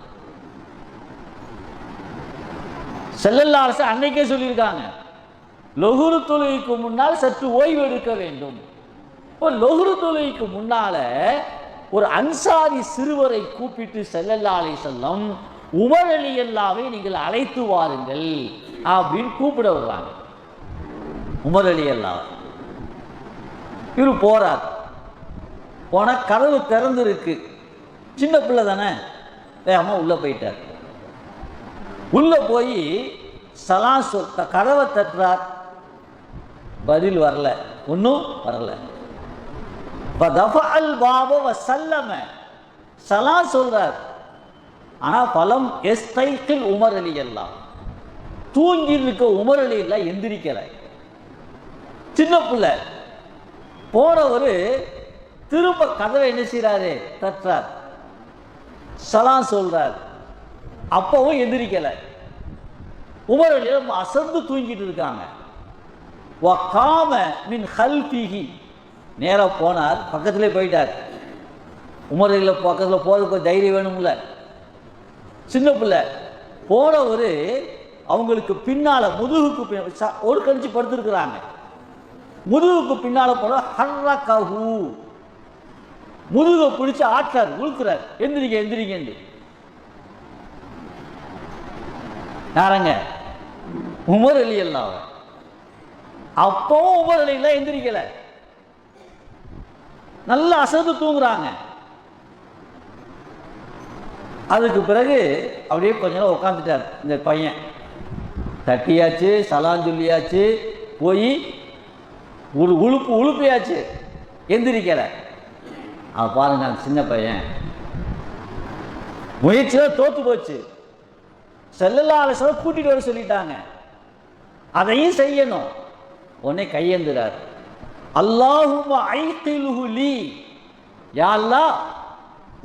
ஸல்லல்லாஹு அலைஹி வஸல்லம் அன்னைக்கே சொல்லியிருக்காங்க, லொஹுர் தொழுகைக்கு முன்னால் சற்று ஓய்வு எடுக்க வேண்டும். இப்போ லொஹுர் தொழுகைக்கு முன்னால ஒரு அன்சாரி சிறுவரை கூப்பிட்டு ஸல்லல்லாஹு அலைஹி வஸல்லம் உமர் ரலியல்லாஹு நீங்கள் அழைத்து வாருங்கள் அப்படின்னு கூப்பிட வருவாங்க. உமர் ரலியல்லாஹு இவர் போறார். போன கதவு திறந்து இருக்கு, சின்ன பிள்ளை தானே, வேகமா உள்ள போயிட்டார். உள்ள போய் சலாம் கதவை தட்டுறார், பதில் வரல, ஒன்றும் வரல. சலாம் சொல்றார், ஆனா பலம் எஸ்தைக்கில் உமர் ரலியல்லாஹு, தூங்கி இருக்க உமர் ரலியல்லாஹு எந்திரிக்கல. சின்ன பிள்ளை. போனவர் திரும்ப கதவை என்ன செய்யறாரு? தட்டுறார், சலாம் சொல்றார், அப்பவும் எந்திரிக்கல. உமர் ரலியல்லாஹு அசந்து தூங்கிட்டு இருக்காங்க. வகாம மின் ஹல்ஃபிஹி, நேரா போனார், பக்கத்திலே போயிட்டார். உமர் ரலியல்லாஹு பக்கத்தில் போறதுக்கு தைரியம் வேணும்ல, சின்ன பிள்ளை. போனவர் அவங்களுக்கு பின்னால முதுகுக்கு ஒரு கழிச்சு படுத்திருக்கிறாங்க. முதுகுக்கு பின்னால போன ஹர்ரகஹு, முதுகை பிடிச்சு ஆட்டார், உழுக்கிறார், எந்திரிக்க எந்திரிக்க. யாரங்க? உமர் ரலியல்லாஹு. அப்பவும் உமர் ரலியல்லாஹு எந்திரிக்கல, நல்லா அசந்து தூங்குறாங்க. அதுக்கு பிறகு அப்படியே கொஞ்ச நேரம் உட்காந்துட்டார் இந்த பையன். தட்டியாச்சு, சலாம் சொல்லியாச்சு, போய் ஒரு உழுப்பியாச்சு, எந்திரிக்கல. அவன் பாருங்க, அந்த சின்ன பையன் முயற்சியில் தோத்து போச்சு. ஸல்லல்லாஹு அலைஹி வஸல்லம் கூட்டிட்டு வர சொல்லிட்டாங்க, அதையும் செய்யணும். உடனே கையேந்துறார், அல்லாஹும்ம ஐகிலுஹு லீ, யா அல்லாஹ்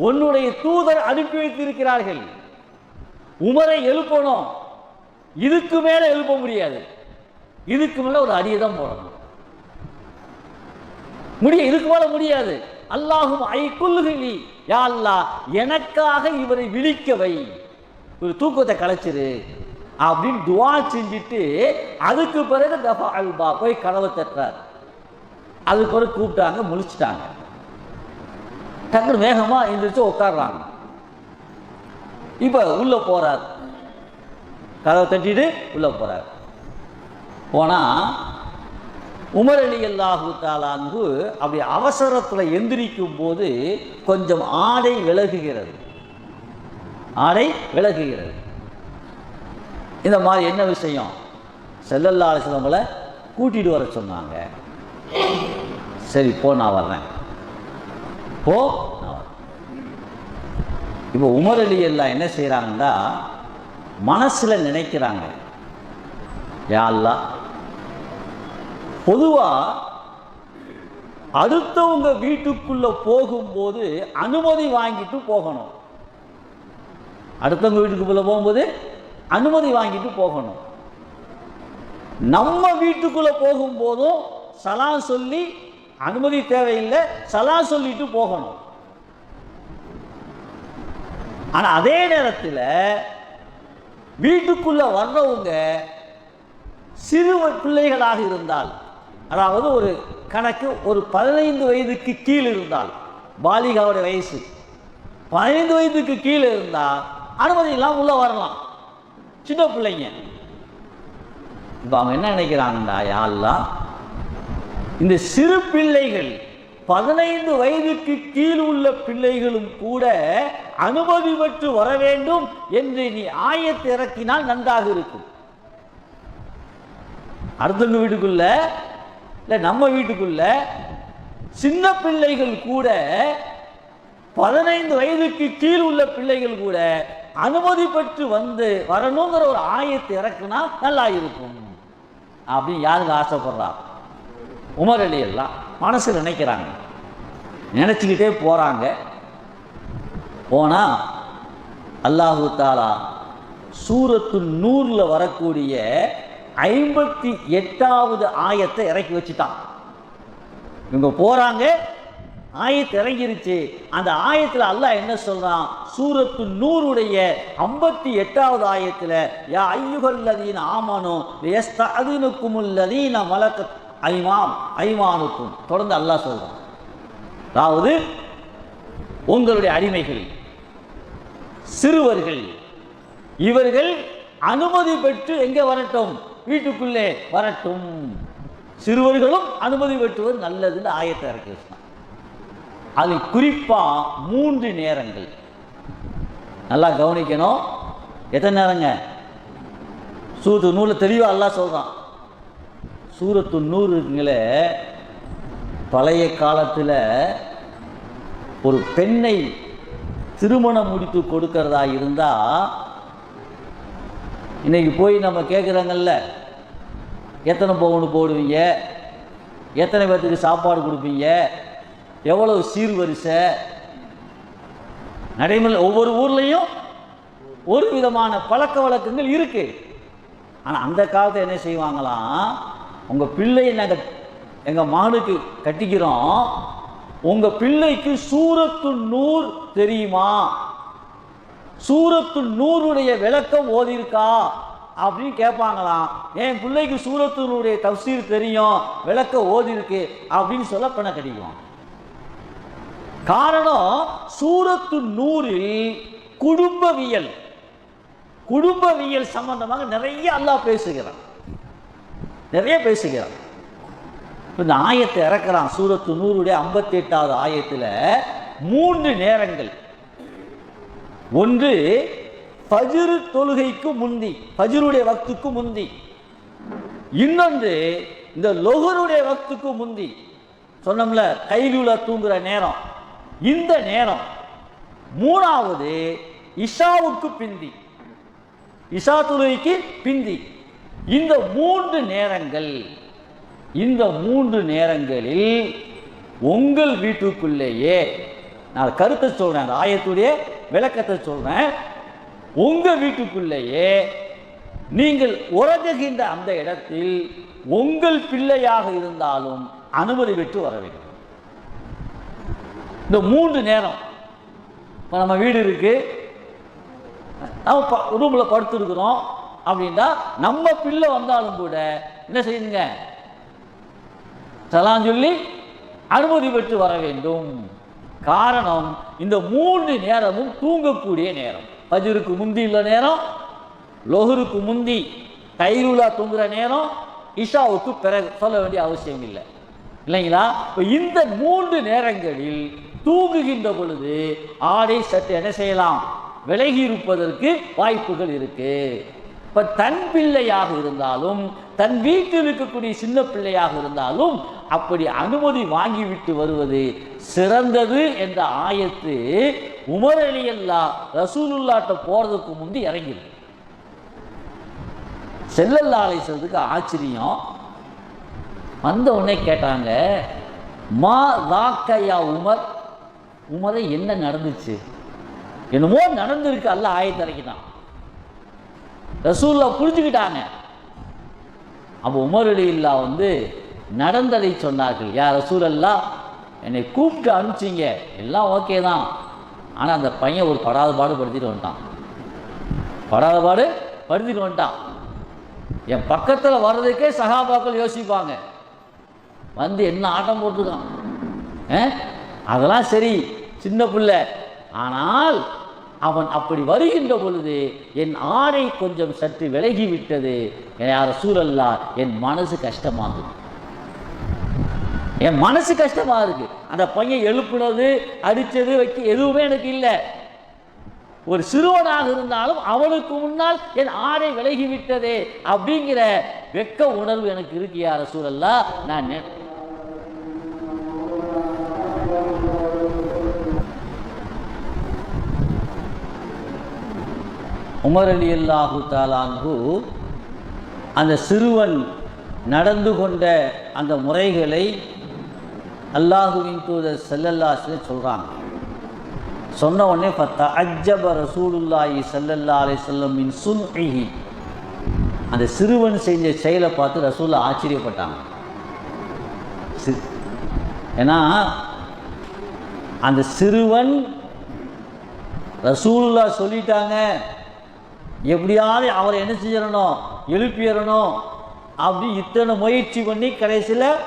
உன்னுடைய தூதர் அனுப்பி வைத்திருக்கிறார்கள், உமரை எழுப்பணும். இதுக்கு மேல எழுப்ப முடியாது, இதுக்கு மேல ஒரு அடியை தான் போடணும். இதுக்கு மேல முடியாது. அல்லாஹும்ம ஐகிலுஹு லீ, யா அல்லாஹ் எனக்காக இவரை விழிக்க வை, ஒரு தூக்கத்தை கலைச்சிரு அப்படின்னு துவா செஞ்சுட்டு அதுக்கு பிறகு தஃபா அல்பா போய் கதவை தட்டுறார். அதுக்கு பிறகு கூப்பிட்டாங்க, முழிச்சிட்டாங்க. டக்குனு வேகமா எழுந்திரிச்சு உட்காடுறாங்க. இப்ப உள்ள போறார், கதவை தட்டிட்டு உள்ள போறார். போனா உமர் ரலியல்லாஹு தஆலா அன்ஹு அப்படி அவசரத்தில் எந்திரிக்கும் போது கொஞ்சம் ஆடை விலகுகிறது, ஆடை விலகுகிறது. இந்த மாதிரி என்ன விஷயம்? ஸல்லல்லாஹு அலைஹி வஸல்லம் கூட்டிட்டு வர சொன்னாங்க. சரி போ, நான் வர்றேன், போ. இப்போ உமர் ரலியல்லாஹு என்ன செய்கிறாங்கன்னா, மனசில் நினைக்கிறாங்க, யா அல்லாஹ் பொதுவாக அடுத்தவங்க வீட்டுக்குள்ளே போகும்போது அனுமதி வாங்கிட்டு போகணும். அடுத்தவங்க வீட்டுக்குள்ளே போகும்போது அனுமதி வாங்கிட்டு போகணும். நம்ம வீட்டுக்குள்ள போகும்போதும் சலாம் சொல்லி, அனுமதி தேவையில்லை, சலாம் சொல்லிட்டு போகணும். ஆனா அதே நேரத்தில் வீட்டுக்குள்ள வர்றவங்க சிறு பிள்ளைகளாக இருந்தால், அதாவது ஒரு கணக்கு ஒரு 15 வயதுக்கு கீழ் இருந்தால், பாலிகாவோட வயசு 15 வயதுக்கு கீழே இருந்தால் அனுமதி இல்லாமல் உள்ள வரலாம். சின்ன பிள்ளைங்க இப்போ அவங்க என்ன நினைக்கிறாங்கடா, யாரெல்லாம் இந்த சிறு பிள்ளைகள் 15 வயதுக்கு கீழ் உள்ள பிள்ளைகளும் கூட அனுமதி பெற்று வர வேண்டும் என்று நீ ஆயத்தை இறக்கினால் நன்றாக இருக்கும். அடுத்தவங்க வீட்டுக்குள்ள இல்லை நம்ம வீட்டுக்குள்ள சின்ன பிள்ளைகள் கூட 15 வயதுக்கு கீழ் உள்ள பிள்ளைகள் கூட அனுமதி பெற்று வந்து வரணுங்கிற ஒரு ஆயத்தை இறக்குனா நல்லா இருக்கும் அப்படின்னு யாருக்கு ஆசைப்படுறா? உமர் அலி எல்லாம் மனசில் நினைக்கிறாங்க, நினச்சிக்கிட்டே போகிறாங்க. போனால் அல்லாஹு தாலா சூரத்து நூறில் வரக்கூடிய 58வது ஆயத்தை இறக்கி வச்சுட்டான். இவங்க போகிறாங்க, ஆயத்து இறங்கிருச்சு. அந்த ஆயத்தில் அல்லாஹ் என்ன சொல்றான்? சூரத்து நூறுடைய 58வது ஆயத்தில் யா ஐயுகல்லதீன ஆமனு யஸ்தஅதினுக்குமுல்லதீன மலக்கத் ஐமானுக்கும் தொடர்ந்து அல்லாஹ் சொல்றான். அதாவது உங்களுடைய அடிமைகள், சிறுவர்கள், இவர்கள் அனுமதி பெற்று எங்கே வரட்டும்? வீட்டுக்குள்ளே வரட்டும். சிறுவர்களும் அனுமதி பெற்றுவது நல்லதுன்னு ஆயத்தை இறக்கி வச்சான். அது குறிப்பாக 3 நேரங்கள் நல்லா கவனிக்கணும். எத்தனை நேரங்க? சூரத்து நூறில் தெளிவாக அல்லாஹ் சொல்கிறான். சூரத்து நூறு இருக்குங்களே, பழைய காலத்தில் ஒரு பெண்ணை திருமணம் முடித்து கொடுக்கறதா இருந்தால், இன்னைக்கு போய் நம்ம கேட்குறாங்கல்ல, எத்தனை பவுன் போடுவீங்க, எத்தனை பேர்த்துக்கு சாப்பாடு கொடுப்பீங்க, எவ்வளவு சீர்வரிசை நடைமுறை. ஒவ்வொரு ஊர்லேயும் ஒரு விதமான பழக்க வழக்கங்கள் இருக்கு. ஆனால் அந்த காலத்தை என்ன செய்வாங்களாம், உங்கள் பிள்ளையை நாங்கள் எங்கள் மகனுக்கு கட்டிக்கிறோம், உங்கள் பிள்ளைக்கு சூரத்து நூர் தெரியுமா, சூரத்து நூறுடைய விளக்கம் ஓதிருக்கா அப்படின்னு கேட்பாங்களாம். என் பிள்ளைக்கு சூரத்து நூறுடைய தஃசீர் தெரியும், விளக்கம் ஓதிருக்கு அப்படின்னு சொல்ல பண கிடைக்கும். காரணம், சூரத்து நூறில் குடும்பவியல் சம்பந்தமாக நிறைய அல்லாஹ் பேசுகிறான், நிறைய பேசுகிறான். இந்த ஆயத்தை இறக்குறான். சூரத்து நூறுடைய 58வது ஆயத்தில் 3 நேரங்கள். ஒன்று ஃபஜ்ர் தொழுகைக்கு முந்தி, ஃபஜ்ருடைய வக்துக்கு முந்தி. இன்னொன்று இந்த லொஹருடைய வக்துக்கு முந்தி. சொன்னோம்ல, கைலூல தூங்குற நேரம், இந்த நேரம். மூணாவது இஷாவுக்கு பிந்தி, இஷா தொழுகைக்கு பிந்தி. இந்த 3 நேரங்கள், இந்த 3 நேரங்களில் உங்கள் வீட்டுக்குள்ளேயே, நான் கருத்தை சொல்றேன், அந்த ஆயத்துடைய விளக்கத்தை சொல்றேன், உங்க வீட்டுக்குள்ளேயே நீங்கள் உறங்குகின்ற அந்த இடத்தில் உங்கள் பிள்ளையாக இருந்தாலும் அனுமதி பெற்று வர வேண்டும். இந்த 3 நேரம். இப்போ நம்ம வீடு இருக்கு, நம்ம ரூமில் படுத்துருக்குறோம் அப்படின்னா நம்ம பிள்ளை வந்தாலும் கூட என்ன செய்யுங்க, சலாம் சொல்லி அனுமதி பெற்று வர வேண்டும். காரணம், இந்த 3 நேரமும் தூங்கக்கூடிய நேரம். ஃபஜ்ருக்கு முந்தி உள்ள நேரம், லொஹருக்கு முந்தி கைலூலா தூங்குற நேரம், இஷாவுக்கு பிறகு சொல்ல வேண்டிய அவசியம் இல்லை, இல்லைங்களா? இப்போ இந்த 3 நேரங்களில் தூங்குகின்ற பொழுது ஆடை சற்று என்ன செய்யலாம், விலகி இருப்பதற்கு வாய்ப்புகள் இருக்கு. இப்போ தன் பிள்ளையாக இருந்தாலும் தன் வீட்டில் இருக்கக்கூடிய சின்ன பிள்ளையாக இருந்தாலும் அப்படி அனுமதி வாங்கிவிட்டு வருவது சிறந்தது என்ற ஆயத்து உமர் ரலியல்லாஹு ரசூலுல்லாஹ்ட்ட போறதுக்கு முந்தி இறங்கிது. ஸல்லல்லாஹு அலைஹி வஸல்லத்துக்கு ஆச்சரியம். வந்த உடனே கேட்டாங்க, மா தாக்கயா உமர், உமரை என்ன நடந்துச்சு? என்னமோ நடந்திருக்கு, அல்லாஹ் ஆயத்து இறக்கினான். ரசூலுல்லாஹ் புரிஞ்சுக்கிட்டாங்க. அப்போ உமர் ரலியல்லாஹு வந்து நடந்ததை சொன்னார்கள். யா ரசூலல்லாஹ், என்னை கூப்பிட்டு அனுப்பிச்சிங்க, எல்லாம் ஓகே தான், ஆனால் அந்த பையன் ஒரு படாத பாடு படுத்திட்டு வந்துட்டான். என் பக்கத்தில் வர்றதுக்கே சகாபாக்கள் யோசிப்பாங்க, வந்து என்ன ஆட்டம் போட்டுருக்கான். அதெல்லாம் சரி, சின்ன பிள்ளை. ஆனால் அவன் அப்படி வருகின்ற பொழுது என் ஆடை கொஞ்சம் சற்று விலகி விட்டது. யா ரசூலல்லாஹ், என் மனசு கஷ்டமாகுது, என் மனசு கஷ்டமா இருக்கு. அந்த பையன் எழுப்புனது, அடித்தது, வைக்க எதுவுமே எனக்கு இல்லை. ஒரு சிறுவனாக இருந்தாலும் அவனுக்கு முன்னால் என் ஆடை விலகி விட்டதே அப்படிங்கிற வெட்க உணர்வு எனக்கு இருக்கு யா ரசூலல்லாஹ். நான் உமர் ரலியல்லாஹு தஆலா அன்ஹு அந்த சிறுவன் நடந்து கொண்ட அந்த முறைகளை அல்லாஹுவின் தூதர் ஸல்லல்லாஹு அலைஹி வஸல்லம் சொல்கிறாங்க. சொன்ன உடனே ஃபத்தஅஜ்ஜப ரசூலுல்லாஹி ஸல்லல்லாஹு அலைஹி வஸல்லம் மின் சுன்இஹி, அந்த சிறுவன் செஞ்ச செயலை பார்த்து ரசூலுல்லாஹ் ஆச்சரியப்பட்டாங்க. ஏன்னா அந்த சிறுவன் ரசூலுல்லாஹ் சொல்லிட்டாங்க, எப்படியாவது அவரை என்ன செஞ்சிடணும், எழுப்பிடணும் அப்படி இத்தனை முயற்சி பண்ணி கடைசியில்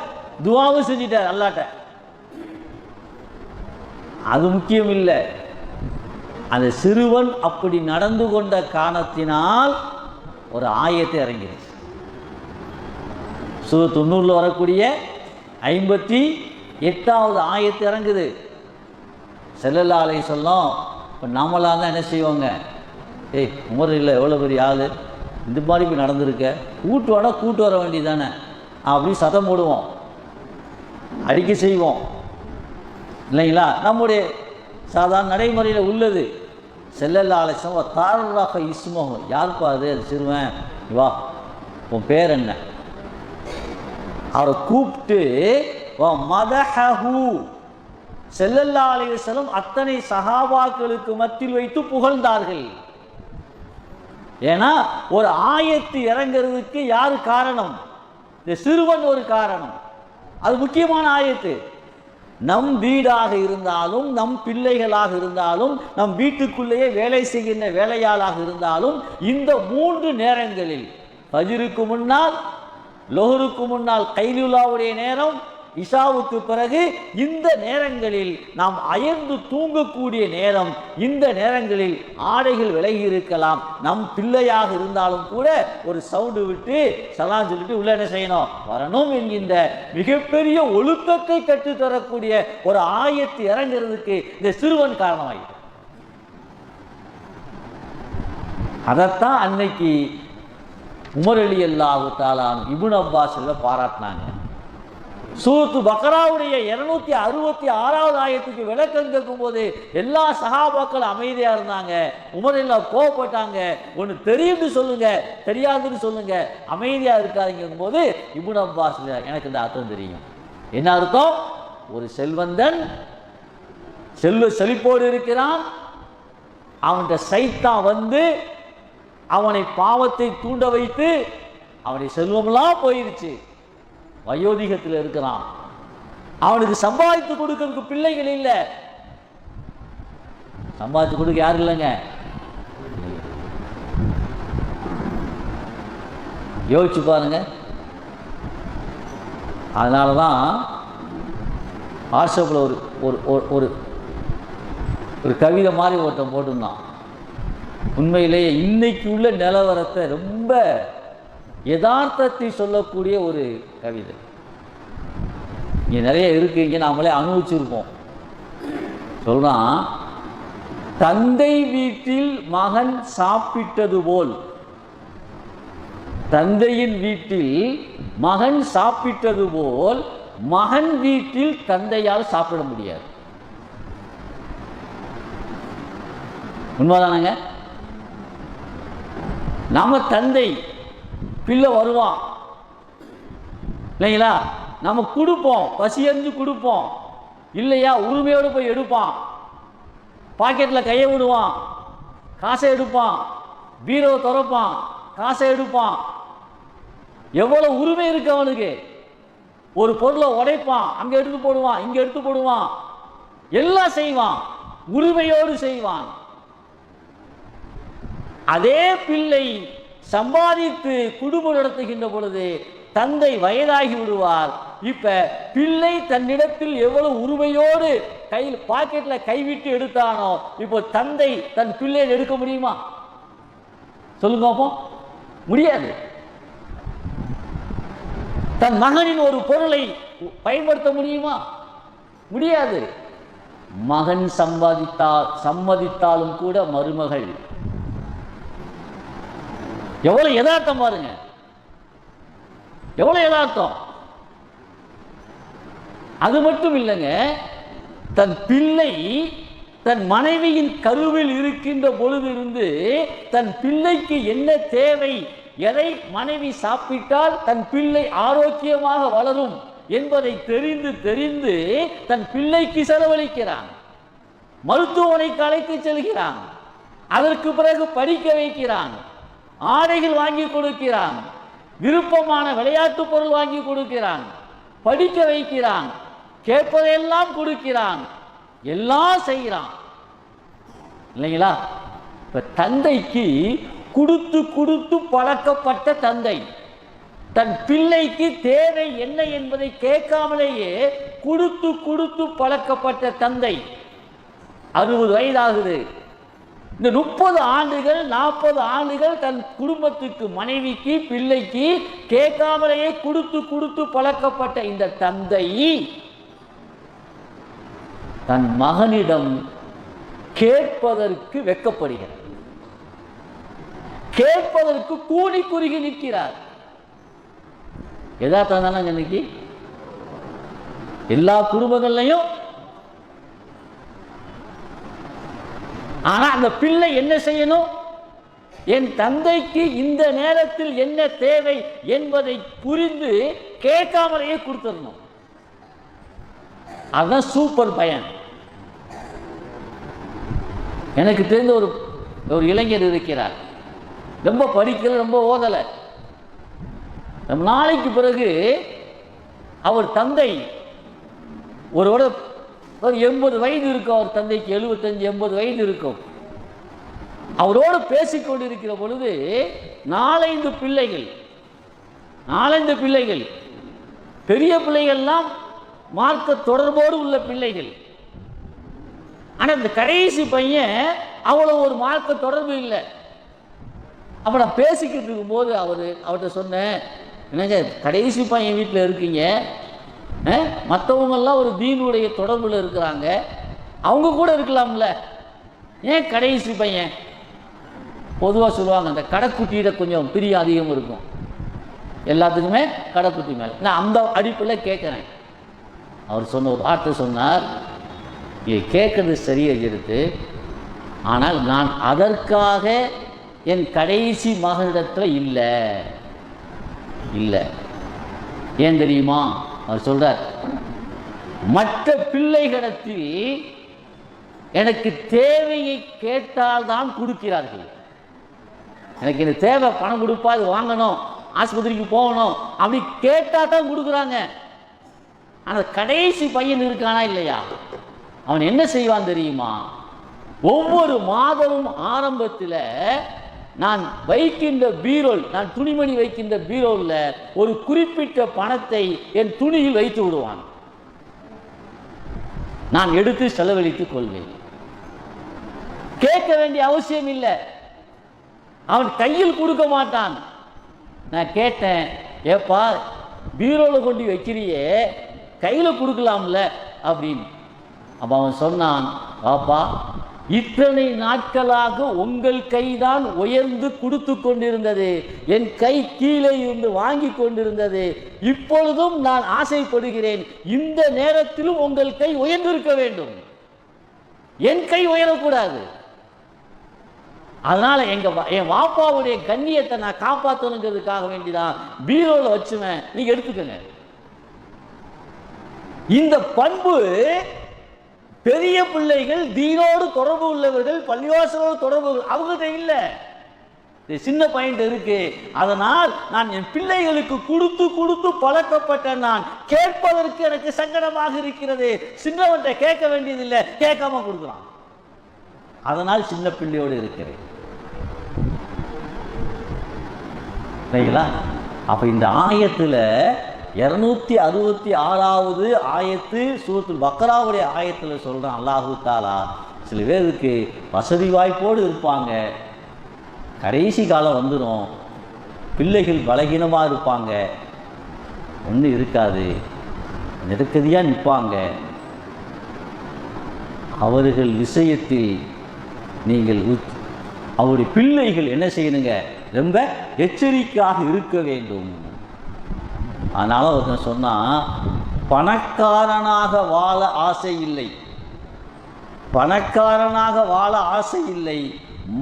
துவாவும் செஞ்சிட்டார் அல்லாட்ட. அது முக்கியம் இல்லை, அந்த சிறுவன் அப்படி நடந்து கொண்ட காரணத்தினால் ஒரு ஆயத்தை இறங்கிடுச்சு. சூரா 90 வரக்கூடிய 58வது ஆயத்து இறங்குது. ஸல்லல்லாஹு அலைஹி வஸல்லம் இப்போ நாமளாக தான் என்ன செய்வாங்க, ஏய் உமர் இல்லை எவ்வளோ பெரிய ஆள், இந்த மாதிரி இப்போ நடந்திருக்க, கூட்டு வர வேண்டியதானே அப்படி சத்தம் போடுவோம், அடிக்க செய்வோம் இல்லைங்களா, நம்முடைய சாதாரண நடைமுறையில் உள்ளது. ஸல்லல்லாஹு அலைஹி வஸல்லம் தாரக இஸ்மஹு, யாருப்பா அது சிறுவன், வா உன் பேர் என்ன, அவரை கூப்பிட்டு மதஹு, ஸல்லல்லாஹு அலைஹி வஸல்லம் அத்தனை சஹாபாக்களுக்கு மத்தியில் வைத்து புகழ்ந்தார்கள். ஏன்னா ஒரு ஆயத்து இறங்கிறதுக்கு யாரு காரணம், இந்த சிறுவன் ஒரு காரணம். அது முக்கியமான ஆயத்து. நம் வீடாக இருந்தாலும், நம் பிள்ளைகளாக இருந்தாலும், நம் வீட்டுக்குள்ளேயே வேலை செய்கின்ற வேலையாளாக இருந்தாலும், இந்த 3 நேரங்களில் ஃபஜ்ருக்கு முன்னால், லொஹருக்கு முன்னால் கைலுலாவுடைய நேரம், இஷாவுக்கு பிறகு, இந்த நேரங்களில் நாம் அயர்ந்து தூங்கக்கூடிய நேரம், இந்த நேரங்களில் ஆடைகள் விலகி இருக்கலாம். நம் பிள்ளையாக இருந்தாலும் கூட ஒரு சவுண்டு விட்டு சலாம் சொல்லிட்டு உள்ள என்ன செய்யணும், வரணும் என்கின்ற மிகப்பெரிய ஒழுக்கத்தை கற்றுத்தரக்கூடிய ஒரு ஆயத்து இறங்கிறதுக்கு இந்த சிறுவன் காரணமாயிட்டு. அதைத்தான் அன்னைக்கு உமர் ரலியல்லாஹு தஆலா இப்னு அப்பாஸ் பாராட்டினாங்க. சூரத்து பக்ராவுடைய 266வது ஆயத்துக்கு விளக்கம் கேட்கும் போது எல்லா சஹாபாக்களும் அமைதியா இருந்தாங்க. உமர் எல்லாம் கோவப்பட்டாங்க. ஒன்று தெரியும்னு சொல்லுங்க, தெரியாதுன்னு சொல்லுங்க, அமைதியா இருக்காதுங்கும் போது இப்னு அப்பாஸ் எனக்கு இந்த அர்த்தம் தெரியும். என்ன அர்த்தம், ஒரு செல்வந்தன் செல்வ செழிப்போடு இருக்கிறான், அவன்கிட்ட சைத்தான் வந்து அவனை பாவத்தை தூண்ட வைத்து அவனுடைய செல்வமெல்லாம் போயிருச்சு, வயோதிகத்தில் இருக்கிறான், அவனுக்கு சம்பாதித்து கொடுக்கிறதுக்கு பிள்ளைகள் இல்லை, சம்பாதித்து கொடுக்க யாரும் இல்லைங்க. யோசிச்சு பாருங்க. அதனால தான் வாட்ஸ்அப்பில் ஒரு ஒரு கவிதை மாதிரி ஒருத்தன் போட்டிருந்தான். உண்மையிலேயே இன்னைக்கு உள்ள நிலவரத்தை ரொம்ப யதார்த்தத்தை சொல்லக்கூடிய ஒரு கவிதை. இங்கே நிறைய இருக்கு, இங்கே நாமளே அனுபவிச்சிருப்போம். சொல்றான், தந்தை வீட்டில் மகன் சாப்பிட்டது போல், தந்தையின் வீட்டில் மகன் சாப்பிட்டது போல் மகன் வீட்டில் தந்தையால் சாப்பிட முடியாது. உண்மைதானங்க? நம்ம தந்தை, பிள்ளை வருவான் இல்லைங்களா, நம்ம கொடுப்போம், பசியறிஞ்சு கொடுப்போம் இல்லையா, உரிமையோடு போய் எடுப்பான், பாக்கெட்டில் கையை விடுவான், காசை எடுப்பான், பீரோவை திறப்பான், காசை எடுப்பான். எவ்வளவு உரிமை இருக்கு அவனுக்கு. ஒரு பொருளை உடைப்பான், அங்க எடுத்து போடுவான், இங்க எடுத்து போடுவான், எல்லாம் செய்வான், உரிமையோடு செய்வான். அதே பிள்ளை சம்பாதித்து குடும்பம் நடத்துகின்ற பொழுது தந்தை வயதாகி விடுவார். இப்ப பிள்ளை தன்னிடத்தில் எவ்வளவு உரிமையோடு கையில் பாக்கெட்ல கைவிட்டு எடுத்தானோ, இப்போ தந்தை தன் பிள்ளையை எடுக்க முடியுமா? சொல்லுங்க அப்போ. முடியாது. தன் மகனின் ஒரு பொருளை பயன்படுத்த முடியுமா? முடியாது. மகன் சம்மதித்தாலும் கூட மருமகள். எவ்வளவு யதார்த்தம் பாருங்க, எவ்வளவு யதார்த்தம். அது மட்டும் இல்லைங்க, தன் பிள்ளை தன் மனைவியின் கருவில் இருக்கின்ற பொழுது இருந்து தன் பிள்ளைக்கு என்ன தேவை, எதை மனைவி சாப்பிட்டால் தன் பிள்ளை ஆரோக்கியமாக வளரும் என்பதை தெரிந்து தன் பிள்ளைக்கு செலவழிக்கிறான். மருத்துவமனைக்கு அழைத்து செல்கிறான். அதற்கு பிறகு படிக்க வைக்கிறான். ஆடைகள் வாங்கி கொடுக்கிறான். விருப்பமான விளையாட்டு பொருள் வாங்கி கொடுக்கிறான். படிக்க வைக்கிறான். கேட்பதையெல்லாம் கொடுக்கிறான். எல்லாம் செய்கிறான் இல்லைங்களா? இப்ப தந்தைக்கு கொடுத்து கொடுத்து பழக்கப்பட்ட தந்தை, தன் பிள்ளைக்கு தேவை என்ன என்பதை கேட்காமலேயே கொடுத்து கொடுத்து பழக்கப்பட்ட தந்தை 60 வயதாகுது. இந்த 30 ஆண்டுகள் 40 ஆண்டுகள் தன் குடும்பத்துக்கு, மனைவிக்கு, பிள்ளைக்கு கேட்காமலேயே கொடுத்து கொடுத்து பழக்கப்பட்ட இந்த தந்தை தன் மகனிடம் கேட்பதற்கு வெட்கப்படுகிறார். கேட்பதற்கு கூனி குறுகி நிற்கிறார். யதார்த்தம் தானே இன்னைக்கு எல்லா குடும்பங்கள்லையும். ஆனா அந்த பிள்ளை என்ன செய்யணும்? என் தந்தைக்கு இந்த நேரத்தில் என்ன தேவை என்பதை புரிந்து கேட்காமலேயே கொடுத்துடணும். அதுதான் சூப்பர் பையன். எனக்கு தெரிந்த ஒரு இளைஞர் இருக்கிறார். ரொம்ப படிக்கல, ரொம்ப ஓதலை. ரொம்ப நாளைக்கு பிறகு அவர் தந்தை ஒரு 80 வயது இருக்கும். அவர் தந்தைக்கு 75-80 வயது இருக்கும். அவரோடு பேசிக்கொண்டிருக்கிற பொழுது 4-5 பிள்ளைகள், பெரிய பிள்ளைகள்லாம் மார்க்க தொடர்போடு உள்ள பிள்ளைகள். ஆனால் இந்த கடைசி பையன் அவ்வளோ ஒரு மார்க்க தொடர்பு இல்லை. அப்போ நான் பேசிக்கிட்டு இருக்கும்போது அவர்கிட்ட சொன்னேன், என்னங்க கடைசி பையன் வீட்டில் இருக்கீங்க, மற்றவங்கெல்லாம் ஒரு தீனுடைய தொடர்பில் இருக்கிறாங்க, அவங்க கூட இருக்கலாம்ல, ஏன் கடைசி பையன்? பொதுவாக சொல்லுவாங்க அந்த கடைக்குட்டியிட கொஞ்சம் பிரியம் அதிகம் இருக்கும். எல்லாத்துக்குமே கடைக்குட்டி மேலே. நான் அந்த அடிப்பில் கேட்குறேன். அவர் சொன்ன ஒரு வார்த்தை சொன்னார், இது கேட்கறது சரியாக எடுத்து, ஆனால் நான் அதற்காக என் கடைசி மகனிடத்தில் இல்லை. ஏன் தெரியுமா? அவர் சொல்றார், மற்ற பிள்ளைகளிடத்தில் எனக்கு தேவையை கேட்டால் தான் கொடுக்கிறார்கள். எனக்கு இந்த தேவை, பணம் கொடுப்பா, இது வாங்கணும், ஆஸ்பத்திரிக்கு போகணும் அப்படி கேட்டால் தான் கொடுக்குறாங்க. ஆனால் கடைசி பையன் இருக்கானா இல்லையா, அவன் என்ன செய்வான் தெரியுமா? ஒவ்வொரு மாதமும் ஆரம்பத்தில் நான் வைக்கின்ற பீரோல், நான் துணிமணி வைக்கின்ற பீரோவில் ஒரு குறிப்பிட்ட பணத்தை என் துணியில் வைத்து விடுவான். நான் எடுத்து செலவழித்துக் கொள்வேன். கேட்க வேண்டிய அவசியம் இல்லை. அவன் கையில் கொடுக்க மாட்டான். நான் கேட்டேன், ஏப்பா பீரோவில் கொண்டு வைக்கிறியே, கையில் கொடுக்கலாம்ல அப்படின்னு. அப்போ அவன் சொன்னான், பாப்பா இத்தனை நாட்களாக உங்கள் கைதான் உயர்ந்து கொடுத்து கொண்டிருந்தது, என் கை கீழே இருந்து வாங்கி கொண்டிருந்தது. இப்பொழுதும் நான் ஆசைப்படுகிறேன், இந்த நேரத்திலும் உங்கள் கை உயர்ந்திருக்க வேண்டும், என் கை உயரக்கூடாது. அதனால என் வாப்பாவுடைய கண்ணியத்தை நான் காப்பாற்றணுங்கிறதுக்காக வேண்டிதான் பீரோல வச்சுவேன், நீங்க எடுத்துக்கங்க. இந்த பண்பு பெரிய பிள்ளைகள், தீனோடு தொடர்பு உள்ளவர்கள், பள்ளிவாசலோடு தொடர்பு அவங்ககிட்ட இல்லை. சின்ன பாயிண்ட் இருக்கு. அதனால் நான் என் பிள்ளைகளுக்கு கொடுத்து கொடுத்து பழக்கப்பட்ட நான் கேட்பதற்கு எனக்கு சங்கடமாக இருக்கிறது. சின்னவன்ட்ட கேட்க வேண்டியதில்லை, கேட்காம கொடுக்குறான். அதனால் சின்ன பிள்ளையோடு இருக்கிறேன். சரிங்களா? அப்ப இந்த ஆயத்துல 266வது ஆயத்து சூரத்துல் பக்ராவுடைய ஆயத்துல சொல்றான் அல்லாஹு தாலா, சில பேருக்கு வசதி வாய்ப்போடு இருப்பாங்க, கடைசி காலம் வந்துடும், பிள்ளைகள் பலகீனமாக இருப்பாங்க, ஒன்றும் இருக்காது, நெருக்கடியாக நிற்பாங்க. அவர்கள் விஷயத்தில் நீங்கள் அவருடைய பிள்ளைகள் என்ன செய்யணுங்க, ரொம்ப எச்சரிக்கையாக இருக்க வேண்டும். அதனால ஒருத்தன் சொன்னால், பணக்காரனாக வாழ ஆசை இல்லை, பணக்காரனாக வாழ ஆசை இல்லை,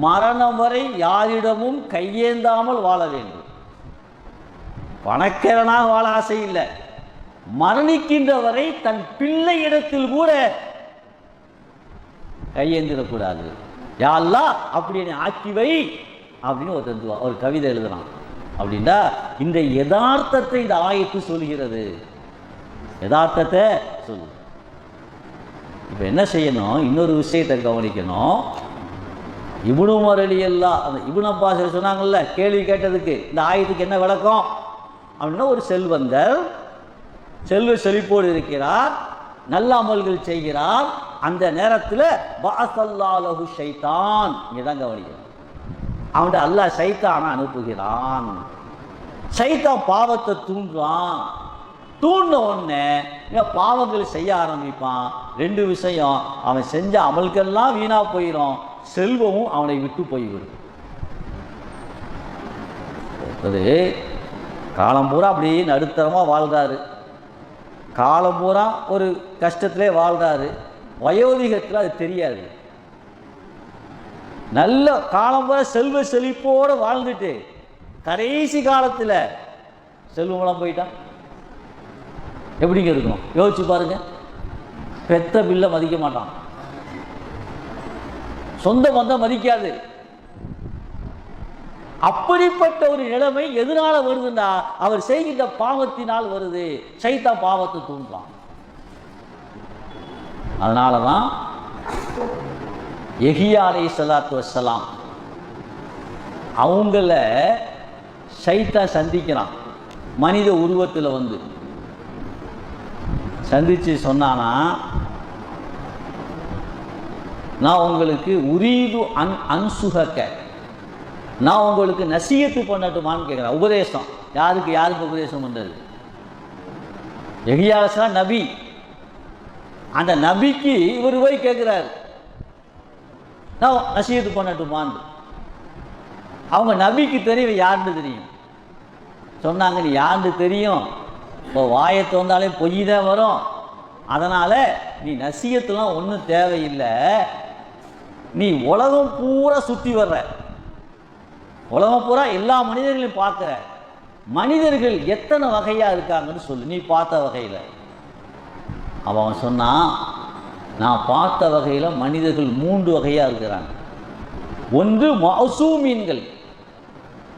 மரணம் வரை யாரிடமும் கையேந்தாமல் வாழ வேண்டும். பணக்காரனாக வாழ ஆசை இல்லை, மரணிக்கின்ற வரை தன் பிள்ளை இடத்தில் கூட கையேந்திடக்கூடாது. யா அல்லாஹ் அப்படி என்னை ஆக்கி வை அப்படின்னு ஒரு கவிதை எழுதுறான். அப்படின்னா இந்த யதார்த்தத்தை இந்த ஆயத்து சொல்கிறது, யதார்த்தத்தை சொல்லு. இப்போ என்ன செய்யணும், இன்னொரு விஷயத்தை கவனிக்கணும். இப்னு உமர் ரலியல்லாஹு அந்த இப்னு அப்பாஸ் சொன்னாங்கல்ல, கேள்வி கேட்டதுக்கு இந்த ஆயத்துக்கு என்ன விளக்கம் அப்படின்னா, ஒரு செல்வந்தர் செல்வ செழிப்போடு இருக்கிறார், நல்ல அமல்கள் செய்கிறார், அந்த நேரத்தில் பஅஸல்லாஹு லஹு ஷைத்தான், இங்கதான் கவனிக்கணும், அவன்கிட்ட அல்லாஹ் சைத்தானை அனுப்புகிறான். சைத்தான் பாவத்தை தூண்டுறான், தூண்டின உடனே பாவங்கள் செய்ய ஆரம்பிப்பான். ரெண்டு விஷயம், அவன் செஞ்ச அமல்கள்லாம் வீணா போயிடும், செல்வமும் அவனை விட்டு போய்விடும். அது காலம் பூரா அப்படியே நடுத்தரமாக வாழ்கிறாரு, காலம் பூரா ஒரு கஷ்டத்திலே வாழ்கிறாரு, வயோதிகத்தில் அது தெரியாது. நல்ல காலம் பூரா செல்வ செழிப்போடு வாழ்ந்துட்டு கடைசி காலத்தில் செல்வமெல்லாம் போயிட்டான், எப்படிங்க இருக்கணும் யோசிச்சு பாருங்க. பெத்த பிள்ளை மதிக்க மாட்டான், சொந்த பந்தம் மதிக்காது. அப்படிப்பட்ட ஒரு நிலைமை எதனால வருதுன்னா, அவர் செய்கின்ற பாவத்தினால் வருது. சைத்தான் பாவத்தை தூண்டுறான். அதனாலதான் யஹ்யா அலைஹிஸ்ஸலாத்து வஸ்ஸலாம் அவங்கள சைத்தான் சந்திக்கிறான், மனித உருவத்தில் வந்து சந்திச்சு சொன்னானா, நான் உங்களுக்கு உரீது அன்சுஹக்க, நான் உங்களுக்கு நசியத்து பண்ணட்டுமான்னு கேட்குறேன். உபதேசம் யாருக்கு யாருக்கு உபதேசம் பண்ணுறது? யஹ்யா அலைஹிஸ்ஸலாம் நபி, அந்த நபிக்கு இவர் போய் கேட்குறாரு, நான் நசியத்து பண்ணட்டுமான்னு. அவங்க நபிக்கு தெரியும் யாருன்னு தெரியும். சொன்னாங்க, நீ யாருன்னு தெரியும், இப்போ வாயத்தை வந்தாலே பொய் தான் வரும், அதனால் நீ நசியத்துலாம் ஒன்றும் தேவையில்லை, நீ உலகம் பூரா சுற்றி வர்ற, உலகம் பூரா எல்லா மனிதர்களையும் பார்க்குற, மனிதர்கள் எத்தனை வகையாக இருக்காங்கன்னு சொல்லு, நீ பார்த்த வகையில். அவன் சொன்னான், நான் பார்த்த வகையில் மனிதர்கள் 3 வகையாக இருக்கிறாங்க. ஒன்று மஅசூமீன்கள்,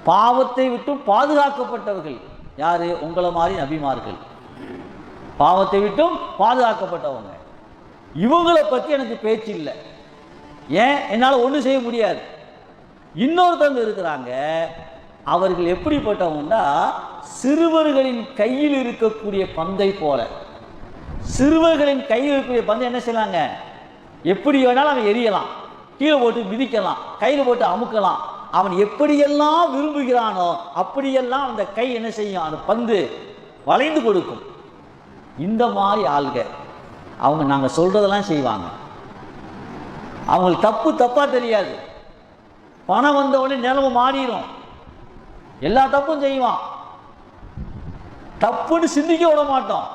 பாவத்தை விட்டு பாதுகாக்கப்பட்டவர்கள். யார்? உங்களை மாதிரி நபிமார்கள், பாவத்தை விட்டும் பாதுகாக்கப்பட்டவங்க. இவங்களை பற்றி எனக்கு பேச்சு இல்லை, ஏன் என்னால் ஒன்றும் செய்ய முடியாது. இன்னொருத்தவங்க இருக்கிறாங்க, அவர்கள் எப்படிப்பட்டவங்கன்னா, சிறுவர்களின் கையில் இருக்கக்கூடிய பந்தை போல. சிறுவர்களின் கையில் இருக்கக்கூடிய பந்தை என்ன செய்யலாங்க, எப்படி வேணாலும் அவன் எரியலாம், கீழே போட்டு மிதிக்கலாம், கையில் போட்டு அமுக்கலாம், அவன் எப்படியெல்லாம் விரும்புகிறானோ அப்படியெல்லாம் அந்த கை என்ன செய்யும், அந்த பந்து வளைந்து கொடுக்கும். இந்த மாதிரி ஆள்க அவங்க நாங்கள் சொல்றதெல்லாம் செய்வாங்க. அவங்களுக்கு தப்பாக தெரியாது, பணம் வந்த உடனே நிலைமை மாறிடும், எல்லா தப்பும் செய்வான், தப்புன்னு சிந்திக்க விட மாட்டோம்.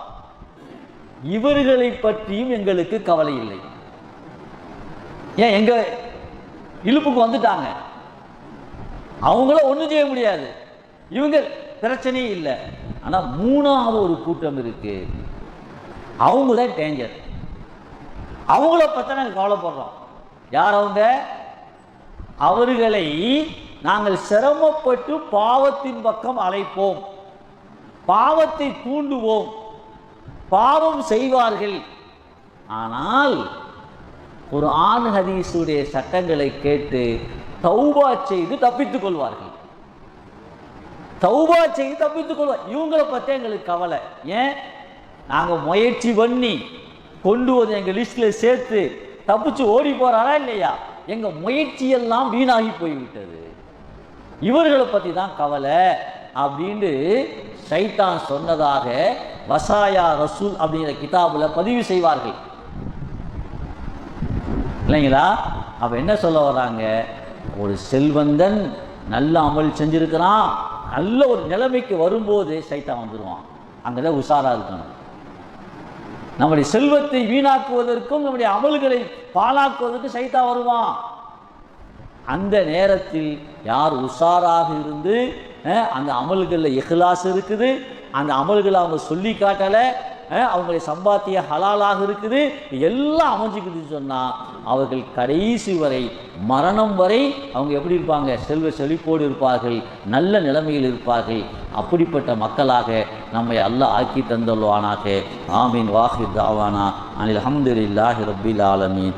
இவர்களை பற்றியும் எங்களுக்கு கவலை இல்லை. ஏன் எங்க இழுப்புக்கு வந்துட்டாங்க, அவங்கள ஒன்றும் செய்ய முடியாது, இவங்க பிரச்சனையே இல்லை. ஆனால் 3வது ஒரு கூட்டம் இருக்கு, அவங்க தான் டேஞ்சர். அவங்கள பற்றி நாங்கள் கவலைப்படுறோம். யார் அவங்க? அவர்களை நாங்கள் சிரமப்பட்டு பாவத்தின் பக்கம் அழைப்போம், பாவத்தை தூண்டுவோம், பாவம் செய்வார்கள். ஆனால் குர்ஆன் ஹதீஸுடைய சட்டங்களை கேட்டு தௌபா செய்து தப்பித்துக் கொள்வார்கள். தௌபா செய்து தப்பித்துக் கொள்வார். இவங்களை பற்றி எங்களுக்கு கவலை. ஏன்? நாங்கள் முயற்சி பண்ணி கொண்டு வந்து எங்கள் லிஸ்டில் சேர்த்து தப்பிச்சு ஓடி போகிறாரா இல்லையா? எங்கள் முயற்சியெல்லாம் வீணாகி போய்விட்டது, இவர்களை பற்றி தான் கவலை அப்படின்னு ஷைத்தான் சொன்னதாக வசாயா ரசூல் அப்படிங்கிற கிதாபில் பதிவு செய்வார்கள் இல்லைங்களா? அப்போ என்ன சொல்ல வர்றாங்க? ஒரு செல்வந்தன் நல்ல அமல் செஞ்சிருக்கிறான், நல்ல ஒரு நிலைமைக்கு வரும்போது ஷைத்தான் வந்துடுவான். அங்கே தான் உஷாராக இருக்கணும். நம்முடைய செல்வத்தை வீணாக்குவதற்கும் நம்முடைய அமல்களை பாழாக்குவதற்கும் ஷைத்தான் வருவான். அந்த நேரத்தில் யார் உஷாராக இருந்து அந்த அமல்களில் இஹ்லாஸ் இருக்குது, அந்த அமல்களை அவங்க சொல்லி காட்டலை, அவங்களுடைய சம்பாத்திய ஹலாலாக இருக்குது, எல்லாம் அமைஞ்சிக்குதுன்னு சொன்னால் அவர்கள் கடைசி வரை மரணம் வரை அவங்க எப்படி இருப்பாங்க? செல்வ செழிப்போடு இருப்பார்கள், நல்ல நிலைமையில் இருப்பார்கள். அப்படிப்பட்ட மக்களாக நம்மை அல்லாஹ் ஆக்கி தந்தல்வானாக. ஆமீன். வாஹிர் தாவானா அனில் அல்ஹம்துலில்லாஹி ரப்பில் ஆலமீன்.